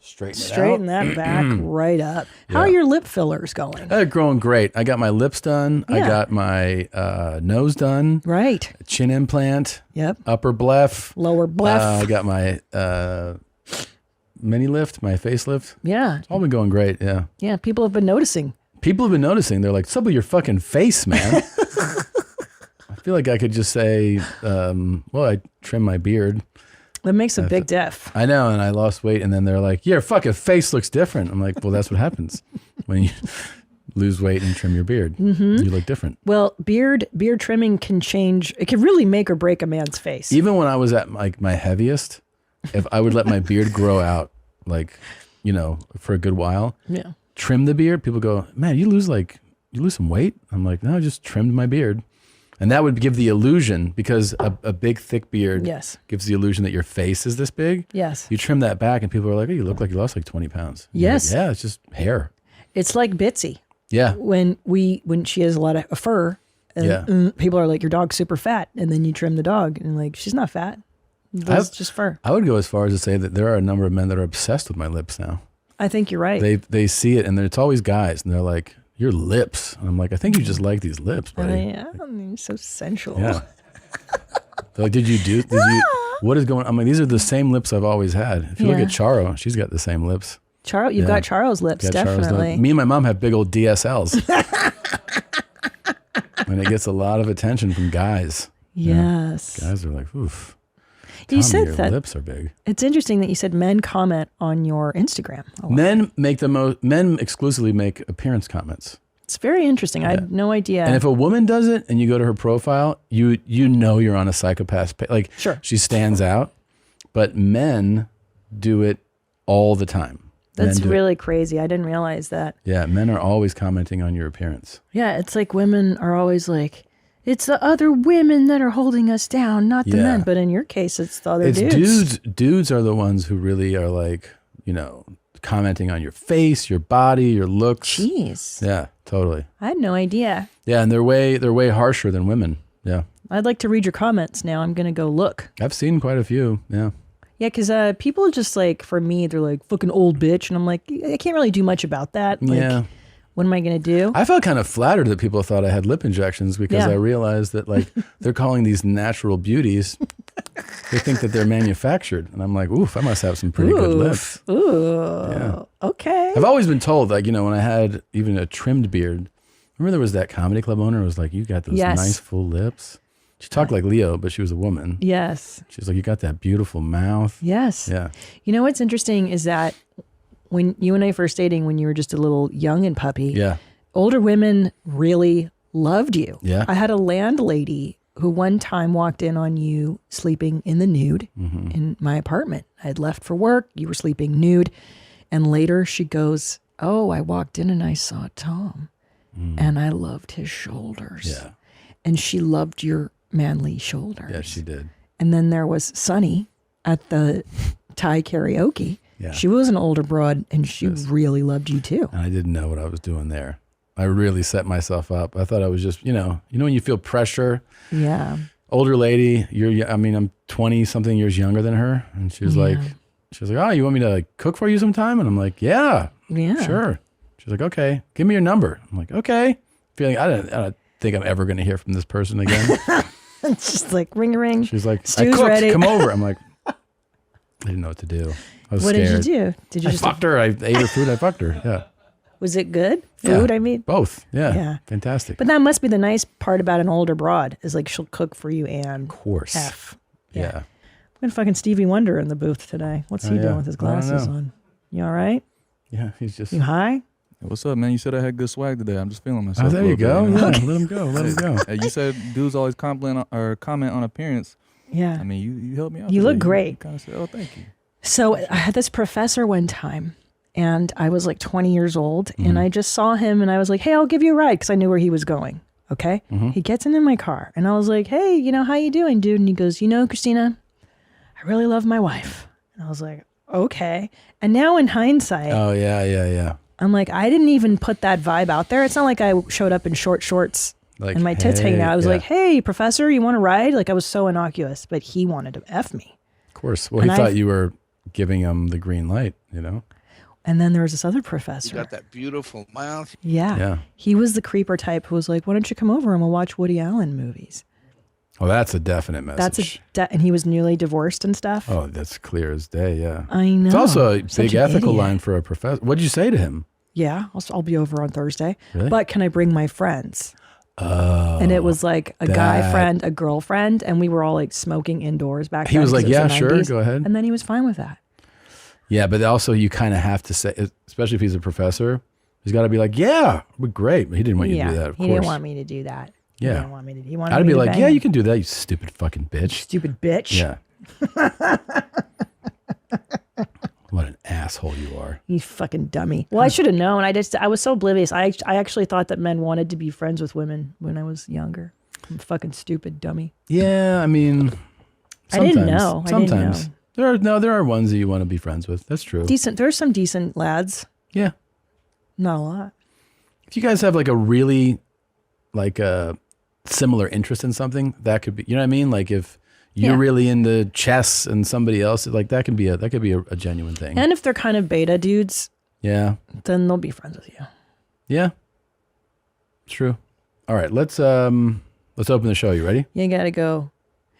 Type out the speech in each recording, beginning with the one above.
Straighten that back right up. How are your lip fillers going? They're growing great. I got my lips done. I got my nose done. Right. Chin implant. Yep. Upper bleph. Lower bleph. I got my mini lift, my facelift. Yeah. It's all been going great. Yeah. Yeah. People have been noticing. They're like, what's up with your fucking face, man? I feel like I could just say, well, I trimmed my beard. That makes a big diff. I know, and I lost weight, and then they're like, your fucking face looks different. I'm like, well, that's what happens when you lose weight and trim your beard. You look different. Well, beard trimming can change. It can really make or break a man's face. Even when I was at like my heaviest, if I would let my beard grow out, like, for a good while, trim the beard, people go, man, you lose some weight? I'm like, no, I just trimmed my beard. And that would give the illusion, because a big, thick beard gives the illusion that your face is this big. Yes. You trim that back and people are like, oh, you look like you lost like 20 pounds. Yes. Like, yeah, it's just hair. It's like Bitsy. Yeah. When she has a lot of fur, and people are like, your dog's super fat. And then you trim the dog and like, she's not fat. It's just fur. I would go as far as to say that there are a number of men that are obsessed with my lips now. I think you're right. They see it, and it's always guys, and they're like, your lips. And I'm like, I think you just like these lips, buddy. Yeah, you're so sensual. Yeah. They're like, what is going on? I'm like, these are the same lips I've always had. If you look at Charo, she's got the same lips. Charo, you've got Charo's lips, definitely. Me and my mom have big old DSLs. And it gets a lot of attention from guys. Yes. Yeah. Guys are like, oof. You said your that lips are big. It's interesting that you said men comment on your Instagram. Men exclusively make appearance comments. It's very interesting. I had no idea. And if a woman does it and you go to her profile, you know you're on a psychopath's page. Like, she stands out, but men do it all the time. That's really crazy. I didn't realize that. Yeah, men are always commenting on your appearance. Yeah, it's like women are always like, it's the other women that are holding us down, not the men. But in your case, it's the other dudes. Dudes are the ones who really are like, commenting on your face, your body, your looks. Jeez. Yeah, totally. I had no idea. Yeah, and they're way harsher than women. Yeah. I'd like to read your comments now. I'm going to go look. I've seen quite a few. Yeah. Yeah, because people just like, for me, they're like, fucking old bitch. And I'm like, I can't really do much about that. Like, what am I going to do? I felt kind of flattered that people thought I had lip injections, because I realized that like they're calling these natural beauties. They think that they're manufactured. And I'm like, oof, I must have some pretty good lips. Ooh. Yeah. Okay. I've always been told, like, when I had even a trimmed beard, remember there was that comedy club owner who was like, you got those nice full lips. She talked like Leo, but she was a woman. Yes. She was like, you got that beautiful mouth. Yes. Yeah. You know what's interesting is that when you and I first dating, when you were just a little young and puppy, older women really loved you. Yeah. I had a landlady who one time walked in on you sleeping in the nude in my apartment. I had left for work. You were sleeping nude. And later she goes, oh, I walked in and I saw Tom and I loved his shoulders. Yeah. And she loved your manly shoulders. Yeah, she did. And then there was Sunny at the Thai karaoke. Yeah. She was an older broad and she really loved you too. And I didn't know what I was doing there. I really set myself up. I thought I was just, when you feel pressure. Yeah. Older lady, I'm 20 something years younger than her. And she was like, oh, you want me to like cook for you sometime? And I'm like, yeah, sure. She's like, okay, give me your number. I'm like, okay. Feeling, I don't think I'm ever going to hear from this person again. It's just like ring a ring. She's like, Stew's I cooked, ready. Come over. I'm like, I didn't know what to do. I was scared. Did you do? Did you I fucked her. I ate her food. I fucked her. Yeah. Was it good? Food, Yeah. I mean? Both. Yeah. Fantastic. But that must be the nice part about an older broad is like she'll cook for you and of course. F. Yeah. I'm gonna fucking Stevie Wonder in the booth today. What's he doing with his glasses on? You all right? Yeah, he's just. You high? Hey, what's up, man? You said I had good swag today. I'm just feeling myself. Oh, there you go. Bit, yeah, let him go. Let him go. Hey, you said dudes always comment on appearance. Yeah. I mean, you helped me out. You today. look great. You kind of said, oh, thank you. So I had this professor one time, and I was like 20 years old, and I just saw him, and I was like, hey, I'll give you a ride, because I knew where he was going. Okay. He gets in my car, and I was like, hey, how you doing, dude? And he goes, Christina, I really love my wife. And I was like, okay. And now in hindsight, Oh, yeah. I'm like, I didn't even put that vibe out there. It's not like I showed up in short shorts Like, and my tits hanging out. I was yeah. like, hey, professor, you want to ride? Like, I was so innocuous, but he wanted to F me. Of course. Well, he thought you were giving him the green light. you know? And then there was this other professor. You got that beautiful mouth. Yeah. He was the creeper type who was like, why don't you come over and we'll watch Woody Allen movies? Oh, that's a definite message. And he was newly divorced and stuff. Oh, that's clear as day, yeah. I know. It's also a Such big an ethical idiot. line for a professor. What did you say to him? Yeah, I'll be over on Thursday. Really? But can I bring my friends? Oh. And it was like a guy friend, a girlfriend, and we were all like smoking indoors back then. He was like, 'cause it yeah, the sure, 90s. go ahead. And then he was fine with that. Yeah, but also you kind of have to say, especially if he's a professor, he's got to be like, yeah, we're great. But he didn't want you to do that, of course. He didn't want me to do that. Yeah. He didn't want me to. He wanted I'd me be to like, bang yeah, him. you can do that, you stupid fucking bitch. Stupid bitch. Yeah. What an asshole you are. You fucking dummy. Well, I should have known. I was so oblivious. I actually thought that men wanted to be friends with women when I was younger. I'm a fucking stupid dummy. Yeah, I mean, I didn't know. Sometimes. There are ones that you want to be friends with. That's true. There's some decent lads. Yeah. Not a lot. If you guys have like a really like a similar interest in something, that could be, you know what I mean? Like if you're really into chess and somebody else, like that could be a genuine thing. And if they're kind of beta dudes, yeah, then they'll be friends with you. Yeah. True. All right, let's open the show. You ready? You gotta go.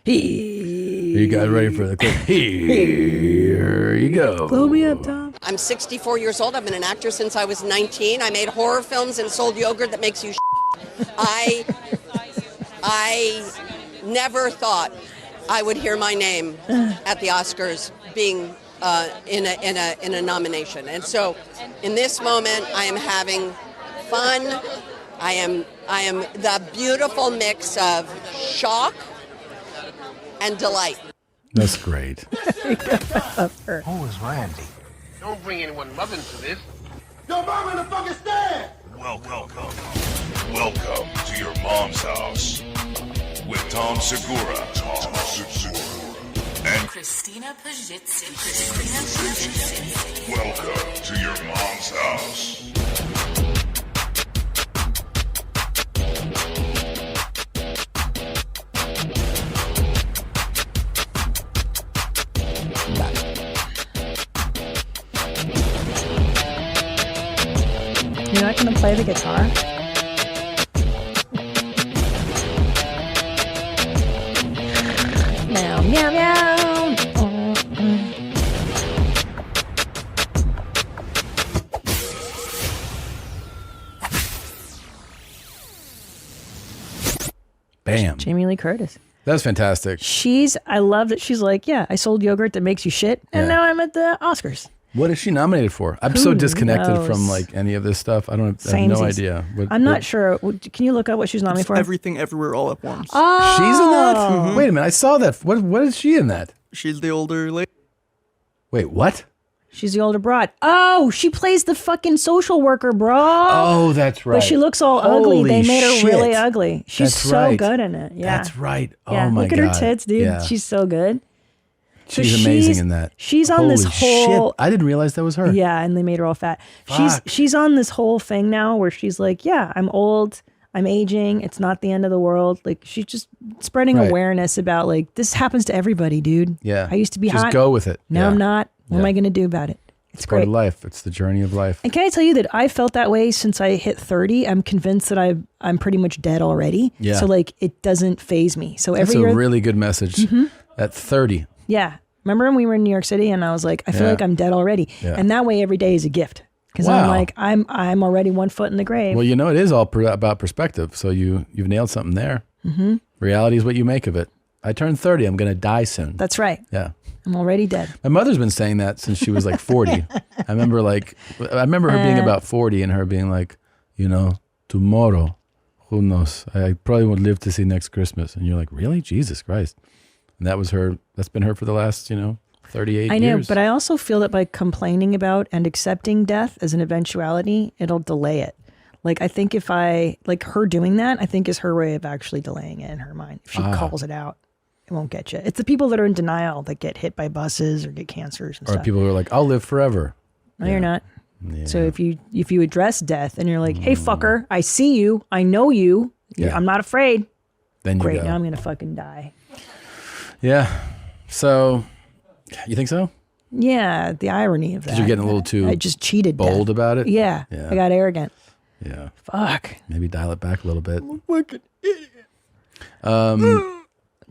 You guys ready for the clip? Here you go. Blow me up, Tom. I'm 64 years old. I've been an actor since I was 19. I made horror films and sold yogurt that makes you I never thought I would hear my name at the Oscars being in a nomination. And so in this moment, I am having fun. I am the beautiful mix of shock and delight. That's great. Who is Randy? Don't bring anyone mother into this. Your mom in the fucking stand! Welcome to your mom's house with Tom Segura, and Christina Pazsitzky. welcome to your mom's house. You're not gonna play the guitar? Meow, meow, meow. Bam. Jamie Lee Curtis. That's fantastic. I love that she's like, yeah, I sold yogurt that makes you shit, and Yeah. now I'm at the Oscars. What is she nominated for? I'm so disconnected from like any of this stuff. I have no idea. I'm not sure. Can you look up what she's nominated for? Everything, Everywhere, All at Once. Oh, She's in that? Wait a minute. I saw that. What is she in that? She's the older lady. Wait, what? She's the older broad. Oh, she plays the fucking social worker, bro. Oh, that's right. But she looks all ugly. Holy They made her shit. really ugly. She's That's so right. good in it. Yeah. That's right. Yeah. Oh my Look at God. her tits, dude. Yeah. She's so good. So She's amazing in that. She's on this Holy whole. shit. I didn't realize that was her. Yeah, and they made her all fat. Fuck. She's on this whole thing now where she's like, yeah, I'm old. I'm aging. It's not the end of the world. Like she's just spreading Right. awareness about like this happens to everybody, dude. Yeah. I used to be Just hot. go with it. Now Yeah. I'm not. What am Yeah. I going to do about it? It's part great. of life. It's the journey of life. And can I tell you that I felt that way since I hit 30? I'm convinced that I'm pretty much dead already. Yeah. So like it doesn't phase me. So That's every a year, really good message. At 30. yeah. Remember when we were in New York City and I was like, I feel Yeah. like I'm dead already. Yeah. And that way every day is a gift. Because I'm Wow. like, I'm already 1 foot in the grave. Well, you know, it is all about perspective. So you've nailed something there. Mm-hmm. Reality is what you make of it. I turned 30. I'm going to die soon. That's right. Yeah. I'm already dead. My mother's been saying that since she was like 40. I remember her being about 40 and her being like, you know, tomorrow, who knows? I probably won't live to see next Christmas. And you're like, really? Jesus Christ. And that's been her for the last, 38 I know, years. but I also feel that by complaining about and accepting death as an eventuality, it'll delay it. Like, I think if her doing that, I think is her way of actually delaying it in her mind. If she calls it out, it won't get you. It's the people that are in denial that get hit by buses or get cancers and or stuff. people who are like, I'll live forever. No, you're not. Yeah. So if you address death and you're like, hey, fucker, I see you. I know you. Yeah. I'm not afraid. Then you Great, go. now I'm going to fucking die. Yeah. So, you think so? Yeah, the irony of that. Because you're getting a little too I just cheated. bold Dad. about it? Yeah, Yeah. I got arrogant. Yeah. Fuck. Maybe dial it back a little bit. Fucking idiot.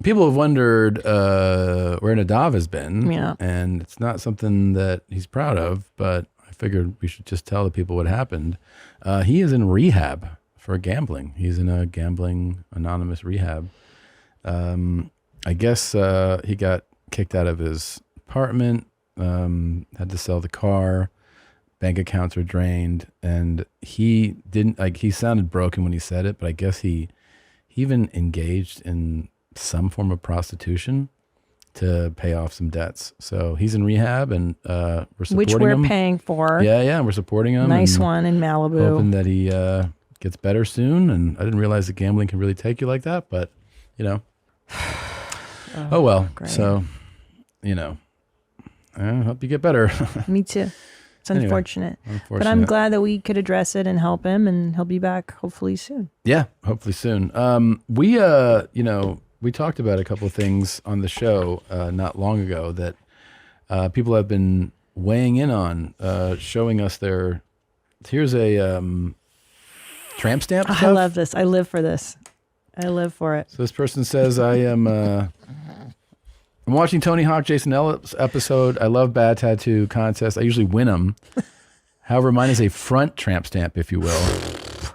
People have wondered where Nadav has been. Yeah. And it's not something that he's proud of, but I figured we should just tell the people what happened. He is in rehab for gambling. He's in a gambling anonymous rehab. I guess he got kicked out of his apartment, had to sell the car, bank accounts were drained, and he didn't, like, he sounded broken when he said it, but I guess he even engaged in some form of prostitution to pay off some debts. So he's in rehab, and we're supporting him. Which we're paying for. Yeah, we're supporting him. Nice one in Malibu. Hoping that he gets better soon. And I didn't realize that gambling can really take you like that, but, you know. Oh well. Great. So, you know, I hope you get better. Me too. It's unfortunate. Anyway, but I'm glad that we could address it and help him, and he'll be back hopefully soon. Yeah, hopefully soon. We talked about a couple of things on the show not long ago that people have been weighing in on, showing us their. Here's a tramp stamp. Oh, I love this. I live for this. I live for it. So this person says, I'm watching Tony Hawk Jason Ellis episode. I love bad tattoo contests. I usually win them. However, mine is a front tramp stamp, if you will,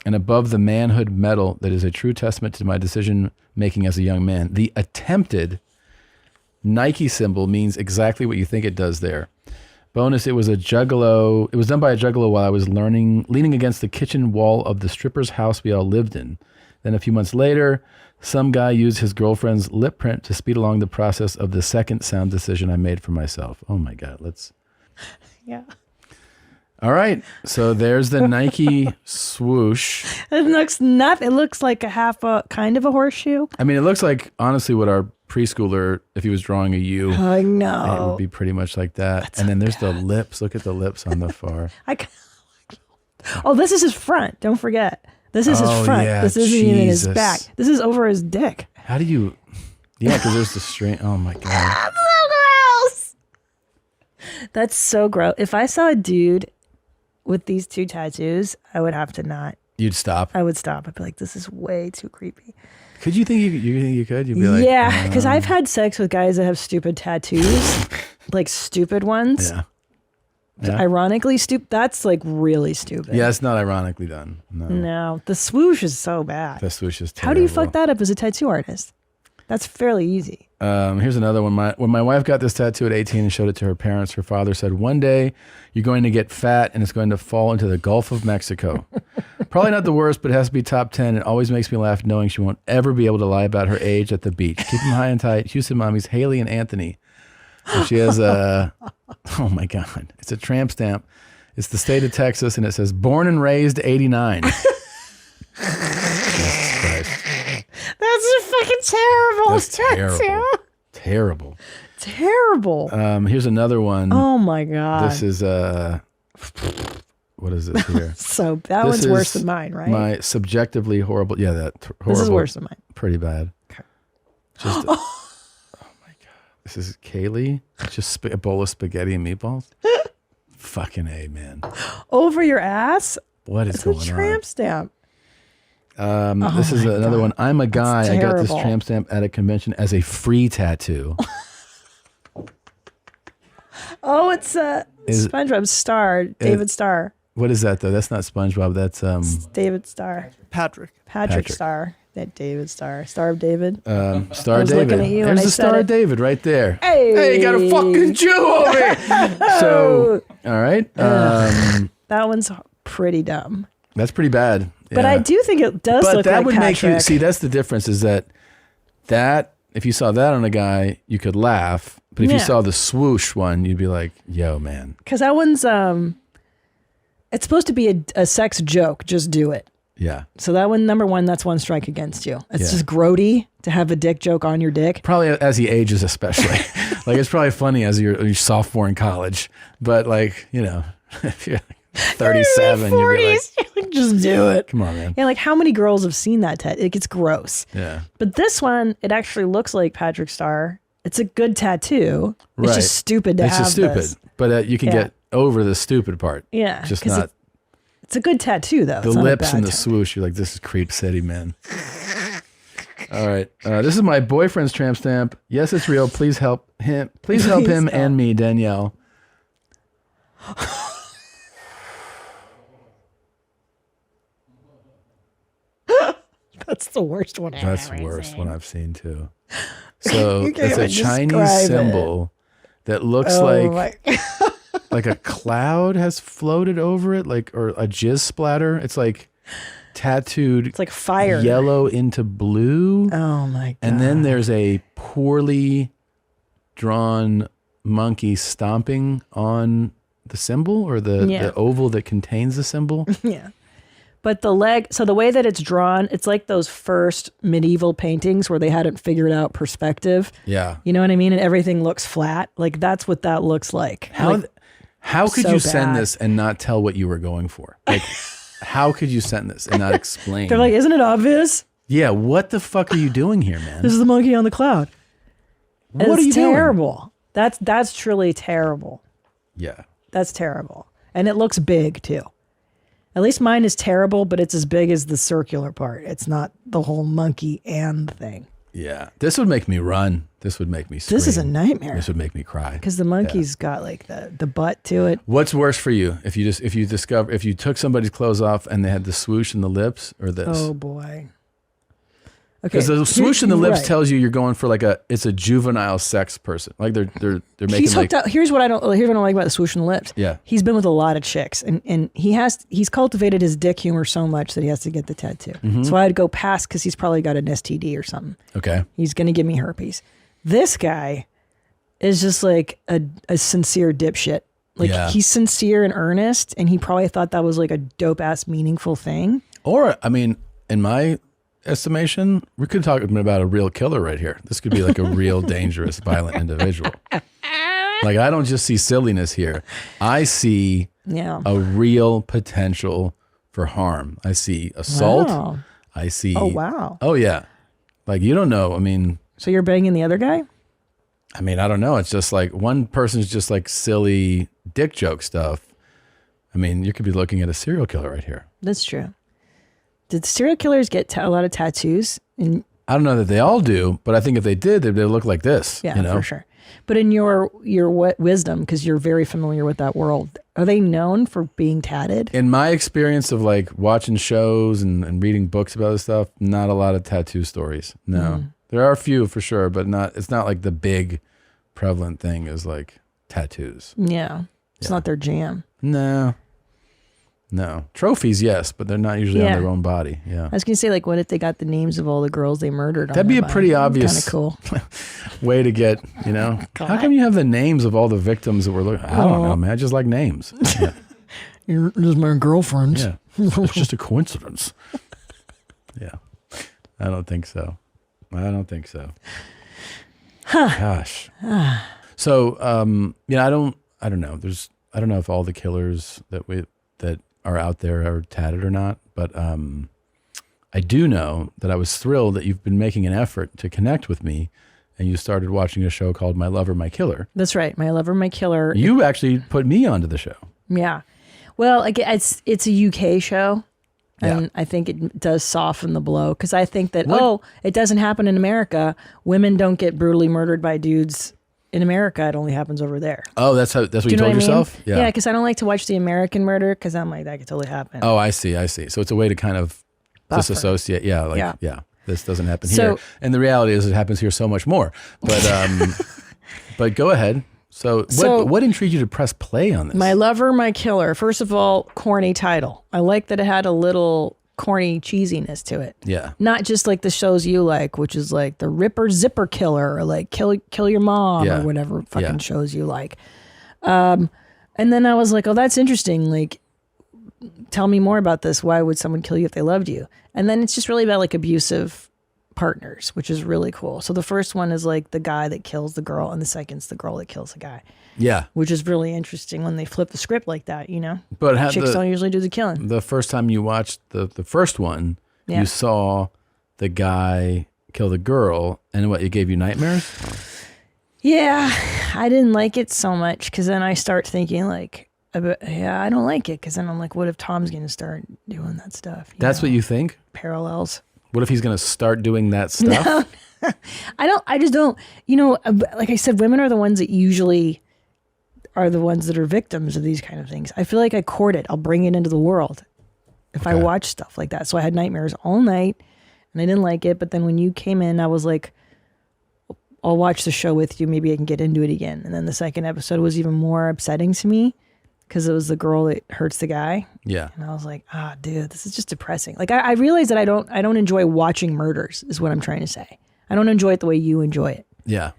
and above the manhood medal that is a true testament to my decision making as a young man. The attempted Nike symbol means exactly what you think it does there. Bonus, it was a juggalo. It was done by a juggalo while I was leaning against the kitchen wall of the stripper's house we all lived in. Then a few months later, some guy used his girlfriend's lip print to speed along the process of the second sound decision I made for myself. Oh my God, Yeah. All right, so there's the Nike swoosh. It looks nothing. It looks like a kind of a horseshoe. I mean, it looks like, honestly, what our preschooler, if he was drawing a U, I know. it would be pretty much like that. That's and then there's bad. the lips. Look at the lips on the far. Oh, this is his front. Don't forget. This is his front. Yeah, this isn't even his Jesus. back. This is over his dick. How do you? Yeah, because there's the string. Oh my God. That's so gross. That's so gross. If I saw a dude with these two tattoos, I would have to not. You'd stop. I would stop. I'd be like, this is way too creepy. Could you think you could? You'd be like, yeah, because I've had sex with guys that have stupid tattoos, like stupid ones. Yeah. Ironically stupid. That's like really stupid. Yeah, it's not ironically done. No, the swoosh is so bad. The swoosh is terrible. How do you fuck that up as a tattoo artist? That's fairly easy. Here's another one. When my wife got this tattoo at 18 and showed it to her parents, her father said, one day you're going to get fat and it's going to fall into the Gulf of Mexico. Probably not the worst, but it has to be top 10. It always makes me laugh knowing she won't ever be able to lie about her age at the beach. Keep them high and tight. Houston mommies, Haley and Anthony. So she has a, oh my God, it's a tramp stamp. It's the state of Texas and it says born and raised 89. Jesus Christ. That's a fucking terrible. That's terrible. Terrible. Terrible. Here's another one. Oh my God. This is what is this here? So that one's worse than mine, right? My subjectively horrible. Yeah, that horrible. This is worse than mine. Pretty bad. Okay. Just. Oh my God. This is Kaylee. Just a bowl of spaghetti and meatballs. Fucking A, man. Over your ass? What is going on? It's a tramp stamp. This is another one. I'm a guy. That's I got this terrible. tramp stamp at a convention as a free tattoo. Oh, it's SpongeBob Star, David Star. What is that though? That's not SpongeBob. That's David Star. Patrick Star. That David Star. Star of David. Star I was David. looking at you There's and I the said Star it. of David right there. Hey, you got a fucking Jew over here. So, all right. That one's pretty dumb. That's pretty bad. But Yeah. I do think it does But look that like would Patrick. make you see. That's the difference. Is that if you saw that on a guy, you could laugh. But if you Yeah. saw the swoosh one, you'd be like, "Yo, man." Because that one's it's supposed to be a sex joke. Just do it. Yeah. So that one, number one, that's one strike against you. It's Yeah. just grody to have a dick joke on your dick. Probably as he ages, especially. Like it's probably funny as you're sophomore in college. But like if you're 37, you'd be like, just do it. "Come on, man." Yeah, like how many girls have seen that? It gets gross. Yeah. But this one, it actually looks like Patrick Star. It's a good tattoo. It's just stupid to have It's just stupid, this. but you can get over the stupid part. Yeah. Just not. It's a good tattoo, though. The lips and the swoosh, you're like, this is Creep City, man. All right. This is my boyfriend's tramp stamp. Yes, it's real. Please help him. Please help him and me, Danielle. That's the worst one I've ever That's the worst seen. one I've seen, too. So You can't it's a even Chinese describe it. symbol that looks like a cloud has floated over it, or a jizz splatter. It's like tattooed. It's like fire. Yellow into blue. Oh my God. And then there's a poorly drawn monkey stomping on the symbol or the oval that contains the symbol. Yeah. But the leg, so the way that it's drawn, it's like those first medieval paintings where they hadn't figured out perspective. Yeah. You know what I mean? And everything looks flat. Like that's what that looks like. How could so you send bad. this and not tell what you were going for? Like, how could you send this and not explain? They're like, isn't it obvious? Yeah, what the fuck are you doing here, man? This is the monkey on the cloud. What are you doing? terrible. That's truly terrible. Yeah. That's terrible. And it looks big too. At least mine is terrible, but it's as big as the circular part. It's not the whole monkey and thing. Yeah. This would make me run. This would make me scream. This is a nightmare. This would make me cry. Because the monkey's got like the butt to it. What's worse for you? If you took somebody's clothes off and they had the swoosh in the lips or this? Oh boy. Okay. Because the swoosh in the lips right. tells you you're going for it's a juvenile sex person. Like they're making He's hooked up. Here's what I don't like about the swoosh in the lips. Yeah. He's been with a lot of chicks and he's cultivated his dick humor so much that he has to get the tattoo. Mm-hmm. So I'd go past because he's probably got an STD or something. Okay. He's going to give me herpes. This guy is just like a sincere dipshit. Like he's sincere and earnest and he probably thought that was like a dope ass meaningful thing. Or, I mean, in my estimation, we could talk about a real killer right here. This could be like a real dangerous, violent individual. Like, I don't just see silliness here. I see a real potential for harm. I see assault. Wow. I see. Oh, wow. Oh, yeah. Like, you don't know. I mean. So you're banging the other guy? I mean, I don't know. It's just like one person's just like silly dick joke stuff. I mean, you could be looking at a serial killer right here. That's true. Did serial killers get a lot of tattoos? I don't know that they all do, but I think if they did, they'd look like this. Yeah, you know? for sure. But in your wisdom, because you're very familiar with that world, are they known for being tatted? In my experience of like watching shows and reading books about this stuff, not a lot of tattoo stories. No, there are a few for sure, but it's not like the big prevalent thing is like tattoos. Yeah, it's not their jam. No. Trophies, yes, but they're not usually on their own body. Yeah. I was gonna say, like, what if they got the names of all the girls they murdered? That'd be a pretty obvious kind of cool way to get, How come you have the names of all the victims that were looking? I don't know, man. I just like names. Yeah. This is my girlfriend. Yeah. It's just a coincidence. Yeah. I don't think so. Huh. Gosh. So, I don't know. I don't know if all the killers that are out there are tatted or not, but I do know that I was thrilled that you've been making an effort to connect with me and you started watching a show called My Lover, My Killer. That's right. My Lover, My Killer. You actually put me onto the show. Yeah. Well, it's a UK show. And Yeah. I think it does soften the blow because I think that, it doesn't happen in America. Women don't get brutally murdered by dudes in America. It only happens over there. Oh, that's what you told yourself? Yeah, because I don't like to watch the American murder because I'm like, that could totally happen. Oh, I see. So it's a way to kind of disassociate. Yeah, this doesn't happen here. And the reality is it happens here so much more. But but go ahead. So what intrigued you to press play on this? My Lover, My Killer. First of all, corny title. I like that it had a little corny cheesiness to it. Yeah. Not just like the shows you like, which is like the Ripper Zipper Killer or like Kill Your Mom or whatever fucking shows you like. And then I was like, oh, that's interesting. Like, tell me more about this. Why would someone kill you if they loved you? And then it's just really about like abusive partners, which is really cool. So the first one is like the guy that kills the girl and the second's the girl that kills the guy. Yeah. Which is really interesting when they flip the script like that, But chicks don't usually do the killing. The first time you watched the first one, you saw the guy kill the girl and it gave you nightmares? Yeah, I didn't like it so much because then I start thinking like, I don't like it because then I'm like, what if Tom's going to start doing that stuff? That's what you think? Parallels. What if he's going to start doing that stuff? No. I just don't, like I said, women are the ones that usually are the ones that are victims of these kind of things. I feel like I court it. I'll bring it into the world if I watch stuff like that. So I had nightmares all night and I didn't like it. But then when you came in, I was like, I'll watch the show with you. Maybe I can get into it again. And then the second episode was even more upsetting to me because it was the girl that hurts the guy. Yeah. And I was like, dude, this is just depressing. Like I realized that I don't enjoy watching murders is what I'm trying to say. I don't enjoy it the way you enjoy it. Yeah.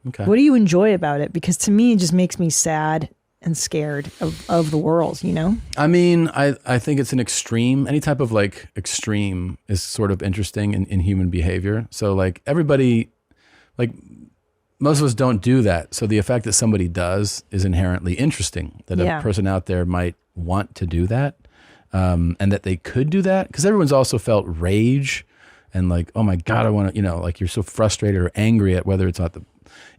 Okay. What do you enjoy about it? Because to me, it just makes me sad and scared of the world, I mean, I think it's an extreme. Any type of like extreme is sort of interesting in human behavior. So like everybody, like most of us don't do that. So the effect that somebody does is inherently interesting, that a person out there might want to do that, and that they could do that. Because everyone's also felt rage and like, oh my God, I want to, like you're so frustrated or angry at whether it's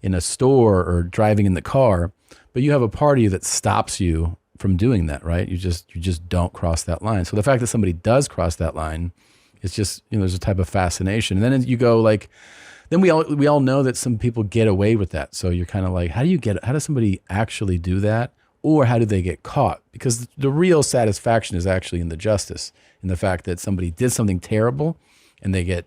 in a store or driving in the car, but you have a part of you that stops you from doing that, right? You just don't cross that line. So the fact that somebody does cross that line, it's just, there's a type of fascination. And then you go like, then we all know that some people get away with that. So you're kind of like, how does somebody actually do that? Or how do they get caught? Because the real satisfaction is actually in the justice, in the fact that somebody did something terrible and they get,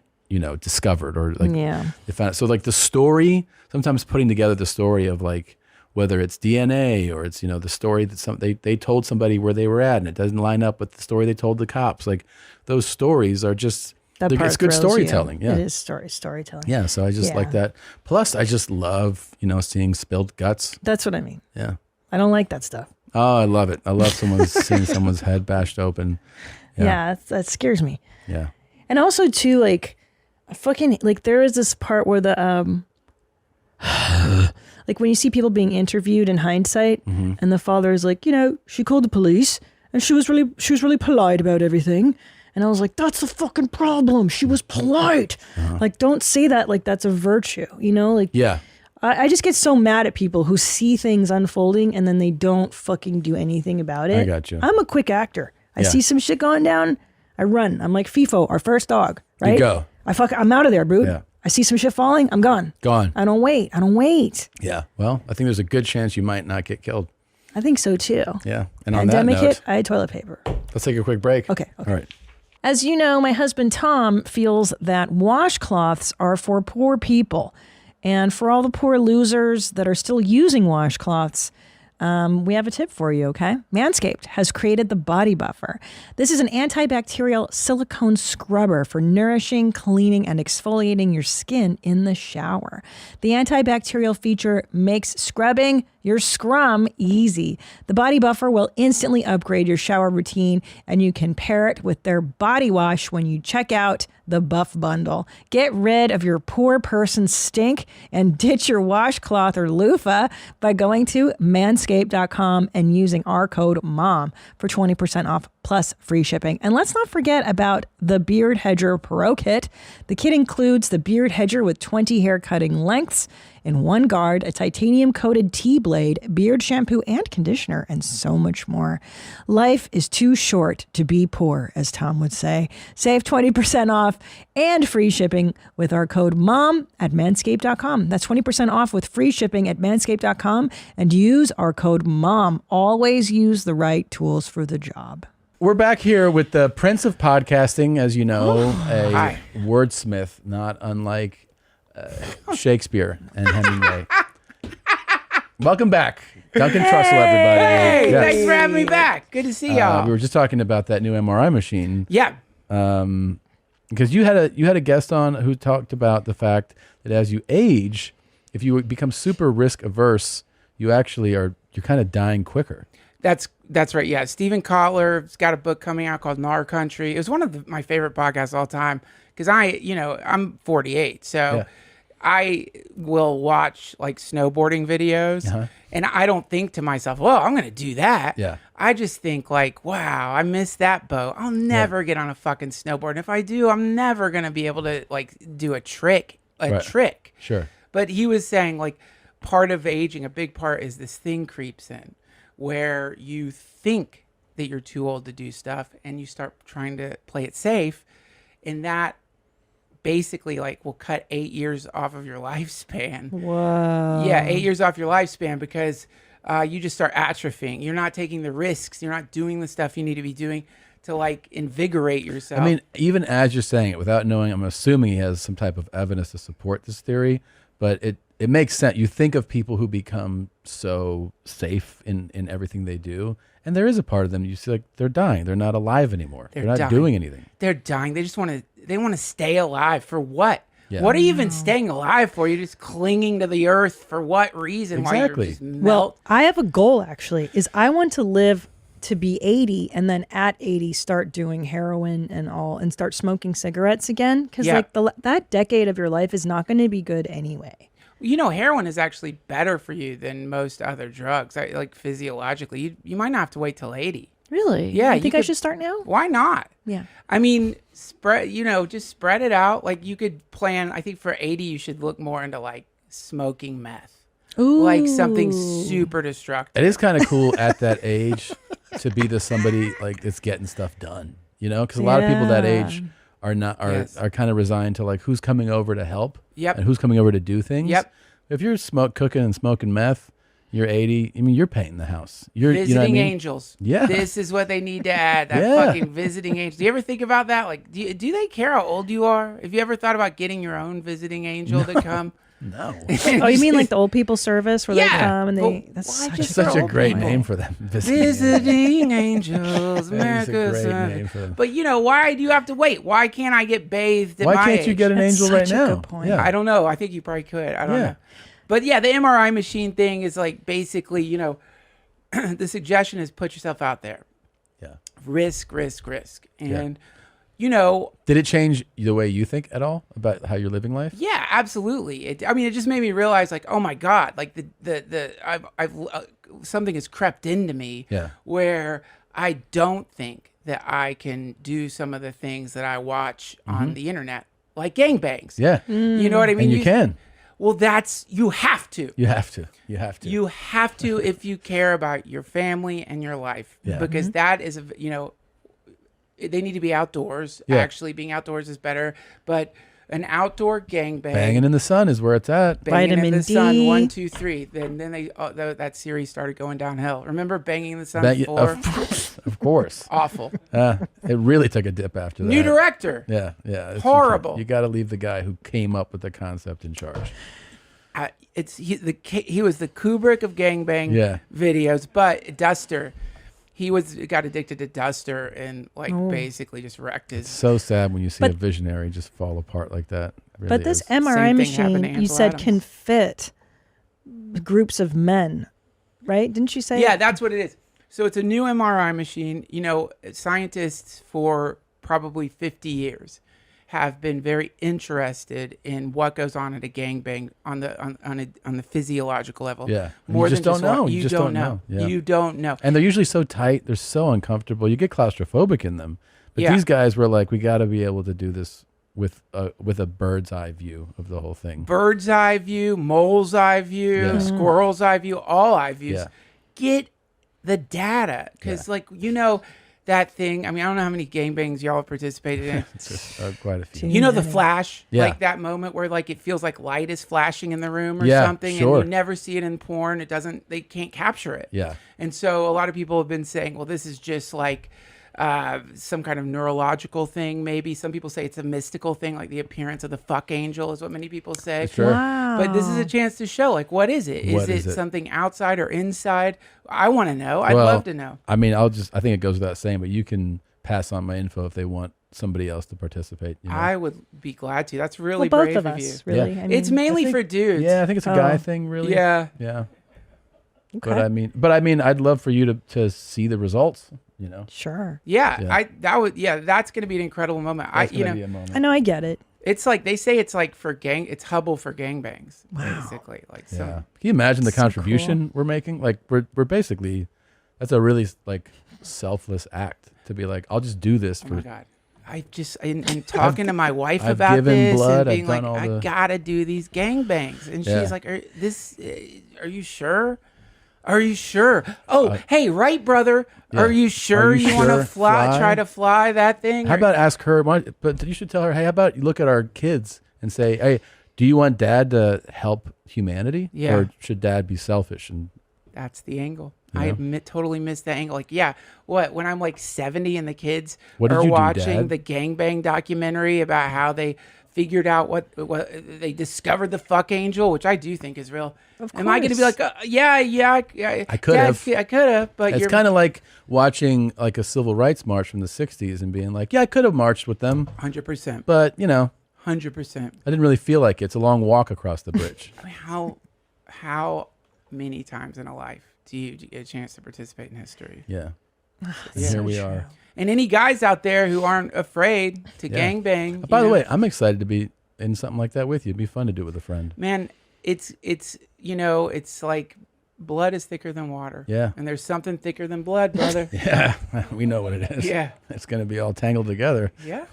discovered or like, they found it. So like the story, sometimes putting together the story of like, whether it's DNA or it's, the story that they told somebody where they were at and it doesn't line up with the story they told the cops. Like those stories are just, it's good storytelling. Yeah. It is storytelling. Yeah. So I just like that. Plus I just love, seeing spilled guts. That's what I mean. Yeah. I don't like that stuff. Oh, I love it. I love seeing someone's head bashed open. Yeah. That scares me. Yeah. And also too, like there is this part where the, like when you see people being interviewed in hindsight and the father is like, she called the police and she was really polite about everything. And I was like, that's the fucking problem. She was polite. Like, don't say that like that's a virtue, like, yeah. I just get so mad at people who see things unfolding and then they don't fucking do anything about it. I got you. I'm a quick actor. I see some shit going down. I run. I'm like FIFO, our first dog, right? You go. I'm out of there, bro. Yeah. I see some shit falling. I'm gone. I don't wait. Yeah. Well, I think there's a good chance you might not get killed. I think so too. Yeah. And on that note, hit, I had toilet paper. Let's take a quick break. Okay. All right. As you know, my husband Tom feels that washcloths are for poor people. And for all the poor losers that are still using washcloths, we have a tip for you, okay? Manscaped has created the Body Buffer. This is an antibacterial silicone scrubber for nourishing, cleaning, and exfoliating your skin in the shower. The antibacterial feature makes scrubbing your scrum easy. The Body Buffer will instantly upgrade your shower routine, and you can pair it with their body wash when you check out the Buff Bundle. Get rid of your poor person stink and ditch your washcloth or loofah by going to manscaped.com and using our code MOM for 20% off plus free shipping. And let's not forget about the Beard Hedger Pro Kit. The kit includes the Beard Hedger with 20 hair cutting lengths in one guard, a titanium-coated T-blade, beard shampoo and conditioner, and so much more. Life is too short to be poor, as Tom would say. Save 20% off and free shipping with our code MOM at manscaped.com. That's 20% off with free shipping at manscaped.com and use our code MOM. Always use the right tools for the job. We're back here with the Prince of Podcasting, as you know, a wordsmith, not unlike Shakespeare and Hemingway. Welcome back, Duncan Trussell, everybody. Hey, thanks for having me back. Good to see y'all. We were just talking about that new MRI machine. Yeah. Because you had a guest on who talked about the fact that as you age, if you become super risk averse, you're kind of dying quicker. That's right. Yeah, Stephen Kotler's got a book coming out called Nar Country. It was one of my favorite podcasts of all time because I'm 48, so. Yeah. I will watch like snowboarding videos and I don't think to myself, well, I'm going to do that. Yeah. I just think like, wow, I missed that boat. I'll never get on a fucking snowboard. And if I do, I'm never going to be able to like do a trick. Sure. But he was saying like part of aging, a big part is this thing creeps in where you think that you're too old to do stuff and you start trying to play it safe, and that basically like will cut 8 years off of your lifespan. Whoa. Yeah, 8 years off your lifespan because you just start atrophying. You're not taking the risks. You're not doing the stuff you need to be doing to like invigorate yourself. I mean, even as you're saying it without knowing, I'm assuming he has some type of evidence to support this theory, but it makes sense. You think of people who become so safe in everything they do, and there is a part of them you see like they're dying. They're not alive anymore. They're not doing anything. They're dying. They just want to stay alive for what? Yeah. What are you even staying alive for? You're just clinging to the earth for what reason? Exactly. Why you're just melt? Well, I have a goal actually. Is I want to live to be 80 and then at 80 start doing heroin and start smoking cigarettes again, because like that decade of your life is not going to be good anyway. You know, heroin is actually better for you than most other drugs. Like physiologically, you might not have to wait till 80. Really? Yeah. You think I should start now? Why not? Yeah. I mean, just spread it out. Like you could plan, I think for 80, you should look more into like smoking meth. Ooh. Like something super destructive. It is kind of cool at that age to be somebody like that's getting stuff done, you know, because a lot of people that age are kind of resigned to like who's coming over to help and who's coming over to do things. If you're cooking and smoking meth, you're 80. I mean, you're painting the house. You're visiting you know what I mean? angels. Yeah. This is what they need to add. That fucking visiting angel. Do you ever think about that? Like, do they care how old you are? Have you ever thought about getting your own visiting angel to come? No. Oh, you mean like the old people service where they come and they? That's such a great name for them. Visiting angels, That is a great America. name for them. But you know, why do you have to wait? Why can't I get bathed at Why my can't you age? get an That's angel right such a now? good point. Yeah. I don't know. I think you probably could. I don't know. But yeah, the MRI machine thing is like basically, you know, the suggestion is put yourself out there. Yeah. Risk. And, you know. Did it change the way you think at all about how you're living life? Yeah, absolutely. It just made me realize like, oh my God, like I've something has crept into me where I don't think that I can do some of the things that I watch on the internet, like gangbangs. Yeah. You know what I mean? And you can. Well, you have to. You have to. You have to if you care about your family and your life. Yeah. Because that is, you know, they need to be outdoors. Yeah. Actually, being outdoors is better. But an outdoor gangbang. Banging in the sun is where it's at. Banging Vitamin in the D. sun, 1, 2, 3. Then they that series started going downhill. Remember Banging in the Sun 4? Of course. Awful. It really took a dip after that. New director. Yeah. It's Horrible. You got to leave the guy who came up with the concept in charge. He was the Kubrick of gangbang videos, but Duster. He got addicted to Duster and basically just wrecked his. It's so sad when you see a visionary just fall apart like that. It really But this is. MRI machine, you said, Adams. can fit groups of men, right? Didn't you say? Yeah, that's what it is. So it's a new MRI machine. You know, scientists for probably 50 years have been very interested in what goes on at a gangbang on the physiological level. Yeah, more you just than don't know. You just don't know. Yeah. You don't know. And they're usually so tight. They're so uncomfortable. You get claustrophobic in them. But these guys were like, we got to be able to do this with a bird's eye view of the whole thing. Bird's eye view, mole's eye view, squirrel's eye view, all eye views. Yeah. Get the data, because you know. That thing, I mean, I don't know how many gangbangs y'all have participated in. It's just, quite a few. You know the flash? Yeah. Like that moment where like it feels like light is flashing in the room or Yeah, something. sure. And you never see it in porn. They can't capture it. Yeah. And so a lot of people have been saying, well, this is just like some kind of neurological thing. Maybe some people say it's a mystical thing, like the appearance of the fuck angel is what many people say. Sure. Wow. But this is a chance to show, like, what is it? What Is is it it? something outside or inside? I want to know. I'd love to know. I mean, I think it goes without saying, but you can pass on my info if they want somebody else to participate. You know? I would be glad to. That's really both brave of of us, you. really. Yeah. I mean, It's mainly for dudes. Yeah, I think it's a guy thing, really. Yeah. Yeah. Okay. But I mean, I'd love for you to see the results. You know. Sure. Yeah. That's going to be an incredible moment. That's gonna be a moment. I know. I get it. It's like they say it's like it's Hubble for gangbangs, basically. Like Yeah. some, Can you imagine the So contribution we're making? Like we're basically, that's a really like selfless act to be like, I'll just do this oh for my God. and talking to my wife I've about given this blood, and being I've done like, all I gotta do these gangbangs, and she's like, are you sure? Are you sure? Oh, hey, right, brother. Yeah. Are you sure you want to fly? Try to fly that thing? How about ask her? But you should tell her, hey, how about you look at our kids and say, hey, do you want dad to help humanity? Yeah. Or should dad be selfish? And that's the angle. You know? I totally missed that angle. Like, when I'm like 70 and the kids What did are you do, watching Dad? the gangbang documentary about how they figured out what they discovered the fuck angel, which I do think is real. Of Am I going to be course. like, I could have. I could have, but It's kind of like watching like a civil rights march from the 60s and being like, yeah, I could have marched with them. 100%. But, you know. 100%. I didn't really feel like it. It's a long walk across the bridge. I mean, how many times in a life do you get a chance to participate in history? Yeah. And here we are. And any guys out there who aren't afraid to gangbang. By the way, I'm excited to be in something like that with you. It'd be fun to do it with a friend. Man, it's like blood is thicker than water. Yeah. And there's something thicker than blood, brother. Yeah. We know what it is. Yeah. It's going to be all tangled together. Yeah.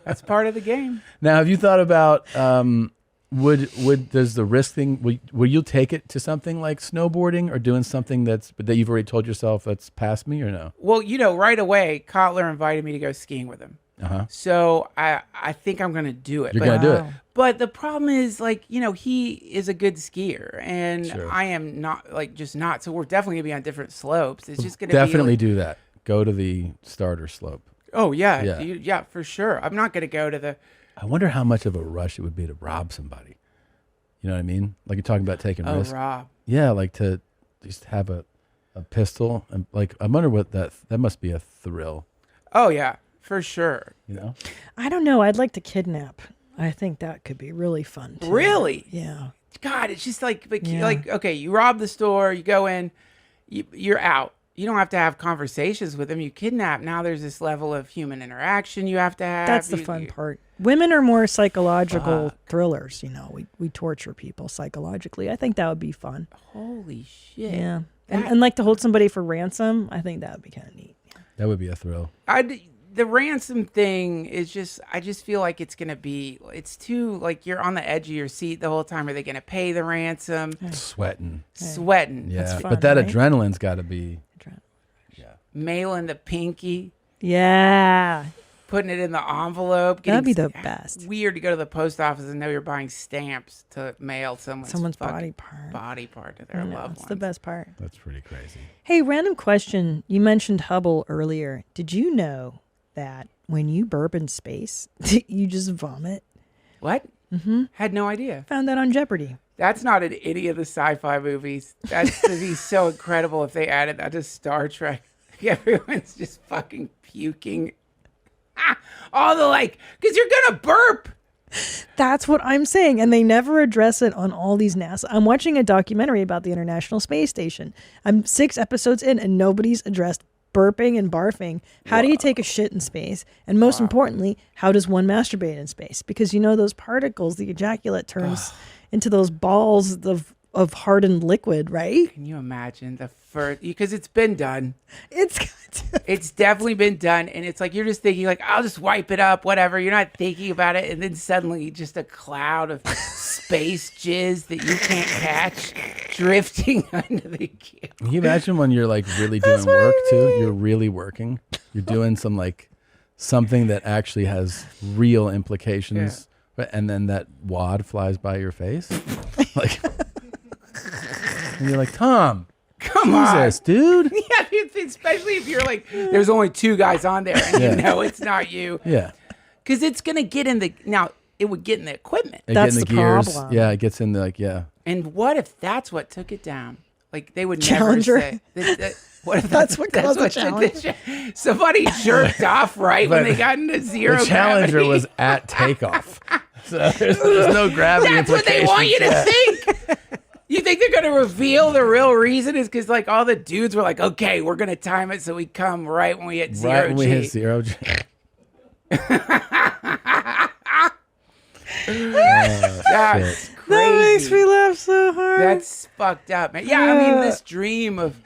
That's part of the game. Now, have you thought about does the risk thing, will you take it to something like snowboarding or doing something that you've already told yourself that's past me, or no? Well, right away, Kotler invited me to go skiing with him. Uh-huh. So I think I'm going to do it. You're going to do it. But the problem is, like, he is a good skier, and I am not, like, just not. So we're definitely going to be on different slopes. It's just going to definitely do that. Go to the starter slope. Oh, yeah. Yeah, for sure. I'm not going to go to the... I wonder how much of a rush it would be to rob somebody. You know what I mean? Like you're talking about taking risks. Rob. Yeah, like to just have a pistol. And like, I wonder what that must be a thrill. Oh, yeah, for sure. You know? I don't know. I'd like to kidnap. I think that could be really fun too. Really? Yeah. God, it's just like, okay, you rob the store, you go in, you're out. You don't have to have conversations with them. You kidnap. Now there's this level of human interaction you have to have. That's the fun part. Women are more psychological thrillers. We torture people psychologically. I think that would be fun. Holy shit. Yeah. And like to hold somebody for ransom, I think that would be kind of neat. That would be a thrill. The ransom thing is I just feel like it's too, like, you're on the edge of your seat the whole time. Are they going to pay the ransom? Sweating. Yeah. That's fun, but that right? adrenaline's got to be. Mailing the pinky. Yeah. Putting it in the envelope. That'd be the best. Weird to go to the post office and know you're buying stamps to mail someone's body part. Body part to their loved ones. That's the best part. That's pretty crazy. Hey, random question. You mentioned Hubble earlier. Did you know that when you burp in space, you just vomit? What? Mm-hmm. Had no idea. Found that on Jeopardy. That's not in any of the sci-fi movies. That's to be so incredible if they added that to Star Trek. Everyone's just fucking puking. All the because you're gonna burp. That's what I'm saying. And they never address it on all these NASA. I'm watching a documentary about the International Space Station. I'm 6 episodes in and nobody's addressed burping and barfing. How do you take a shit in space? And most importantly, how does one masturbate in space? Because those particles, the ejaculate turns into those balls of hardened liquid, right? Can you imagine the first? Because it's been done. It's definitely been done, and it's like you're just thinking, like, I'll just wipe it up, whatever. You're not thinking about it, and then suddenly just a cloud of space jizz that you can't catch drifting under the cube. Can you imagine when you're like really doing work too? You're really working. You're doing something that actually has real implications, and then that wad flies by your face, like. And you're like, Tom, come Jesus, on, dude. Yeah, especially if you're like, there's only 2 guys on there, and you know it's not you. Yeah, because it's gonna get in the it would get in the equipment. That's the gears. problem. Yeah, it gets in the And what if that's what took it down? Like they would Challenger. never say. What if That's what caused the challenge. Somebody jerked off when they got into zero. The Challenger gravity. was at takeoff, so there's no gravity. That's what they want you to think. You think they're going to reveal the real reason is because like all the dudes were like, okay, we're going to time it so we come right when we hit zero G. Right when we hit 0 G. That's crazy. That makes me laugh so hard. That's fucked up, man. Yeah, I mean, this dream of,